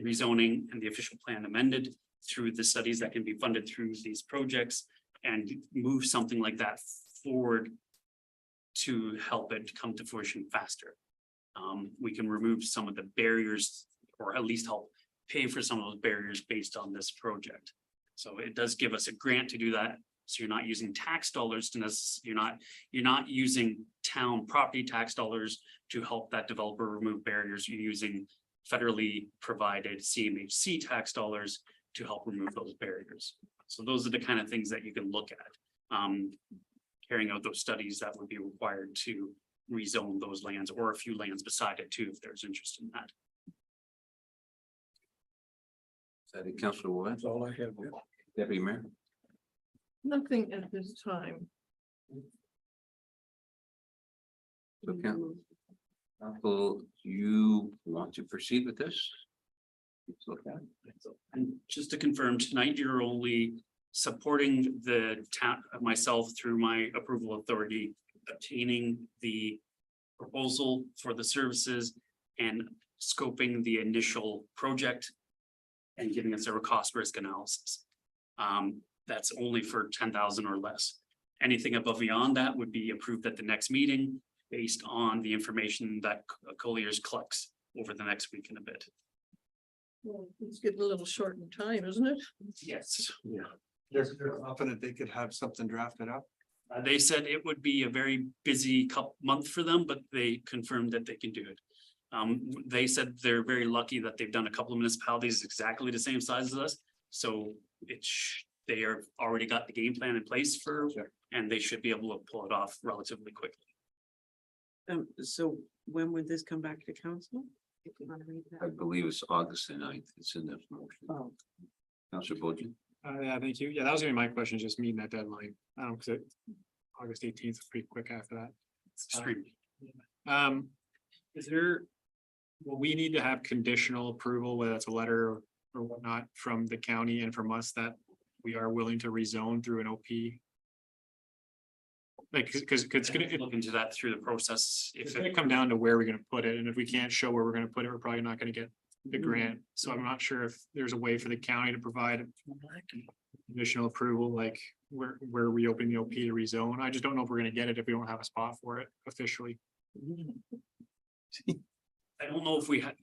rezoning and the official plan amended through the studies that can be funded through these projects and move something like that forward to help it come to fruition faster. We can remove some of the barriers or at least help pay for some of those barriers based on this project. So it does give us a grant to do that. So you're not using tax dollars to you're not using town property tax dollars to help that developer remove barriers. You're using federally provided CMHC tax dollars to help remove those barriers. So those are the kind of things that you can look at. Carrying out those studies that would be required to rezone those lands or a few lands beside it too, if there's interest in that. Is that it, Councillor Wobett? That's all I have. Yeah. Deputy Mayor. Nothing at this time. Okay. Council, do you want to proceed with this? It's okay. And just to confirm, tonight you're only supporting the town, myself through my approval authority, obtaining the proposal for the services and scoping the initial project and giving us a cost risk analysis. That's only for 10,000 or less. Anything above beyond that would be approved at the next meeting based on the information that Colliers collects over the next week and a bit. Well, it's getting a little short in time, isn't it? Yes. Yeah. They're confident they could have something drafted up. They said it would be a very busy month for them, but they confirmed that they can do it. They said they're very lucky that they've done a couple of municipalities exactly the same size as us. So they are already got the game plan in place and they should be able to pull it off relatively quickly. So when would this come back to council? If you want to read I that. believe it's August the 9th. It's in the motion. Oh, Counselor Bojan. Yeah, thank you. Yeah, that was gonna be my question, just meeting that deadline. Cause August 18th is pretty quick after that. It's extremely. Is there, will we need to have conditional approval, whether it's a letter or whatnot, from the county and from us that we are willing to rezone through an OP? Like, cause it's gonna, Look into that through the process. it's If gonna it come down to where we're gonna put it, and if we can't show where we're gonna put it, we're probably not gonna get the grant. So I'm not sure if there's a way for the county to provide additional approval, like where we open the OP to rezone. I just don't know if we're gonna get it if we don't have a spot for it officially. I don't know if we have,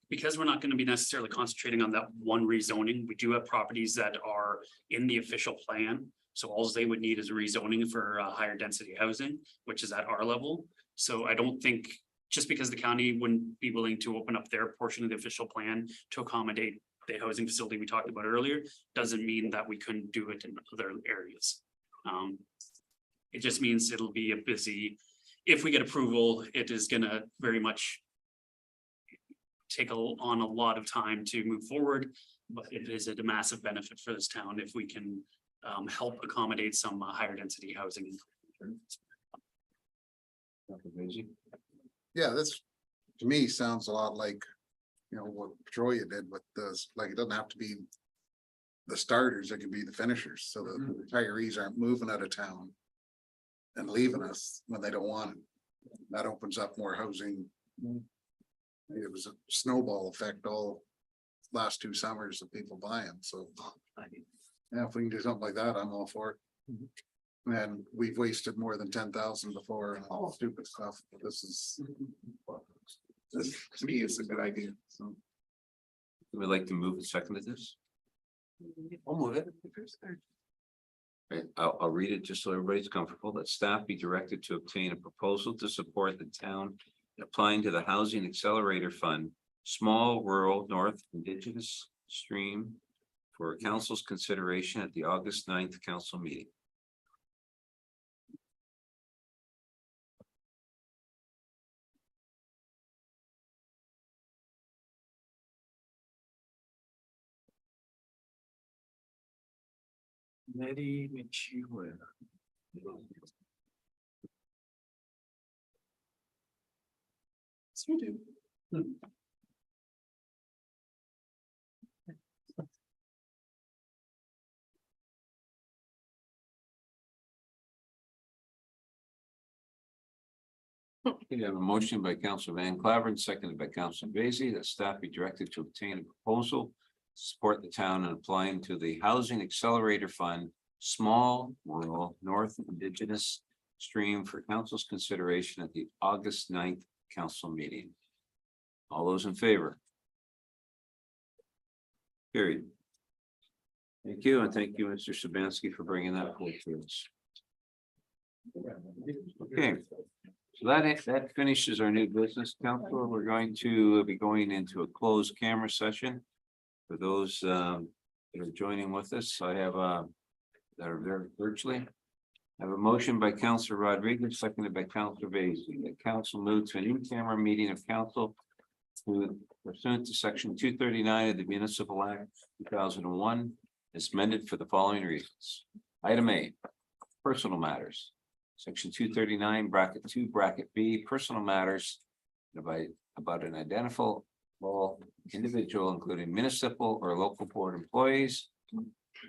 because we're not gonna be necessarily concentrating on that one rezoning, we do have properties that are in the official plan. So all they would need is a rezoning for higher density housing, which is at our level. So I don't think, just because the county wouldn't be willing to open up their portion of the official plan to accommodate the housing facility we talked about earlier, doesn't mean that we couldn't do it in other areas. It just means it'll be a busy, if we get approval, it is gonna very much take on a lot of time to move forward, but it is a massive benefit for this town if we can help accommodate some higher density housing. Yeah, this, to me, sounds a lot like, what Petrolia did with this, like, it doesn't have to be the starters, it could be the finishers, so the retirees aren't moving out of town and leaving us when they don't want it. That opens up more housing. It was a snowball effect all last 2 summers of people buying, so. Yeah, if we can do something like that, I'm all for it. And we've wasted more than 10,000 before and all stupid stuff. This is. This, to me, it's a good idea, so. We'd like to move and second to this. I'll move it. Right, I'll read it just so everybody's comfortable, that staff be directed to obtain a proposal to support the town applying to the Housing Accelerator Fund, Small Rural North Indigenous Stream for council's consideration at the August 9th council meeting. We have a motion by Council Van Claveren, seconded by Council Basie, that staff be directed to obtain a proposal to support the town in applying to the Housing Accelerator Fund, Small Rural North Indigenous Stream for council's consideration at the August 9th council meeting. All those in favor? Period. Thank you, and thank you, Mr. Sabansky, for bringing that forward to us. Okay. So that finishes our new business, council. We're going to be going into a closed camera session. For those that are joining with us, I have that are there virtually. I have a motion by Councilor Rodriguez, seconded by Councilor Basie, that council move to a new camera meeting of council to pursuant to section 239 of the Municipal Act 2001, as amended for the following reasons. Item A, personal matters. Section 239, bracket 2, bracket B, personal matters about an identifiable individual, including municipal or local board employees.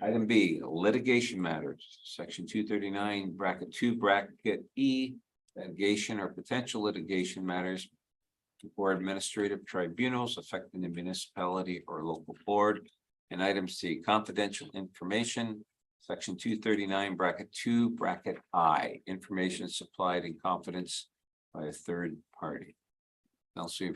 Item B, litigation matters. Section 239, bracket 2, bracket E, litigation or potential litigation matters before administrative tribunals affecting the municipality or local board. And item C, confidential information. Section 239, bracket 2, bracket I, information supplied in confidence by a third party. I'll see you.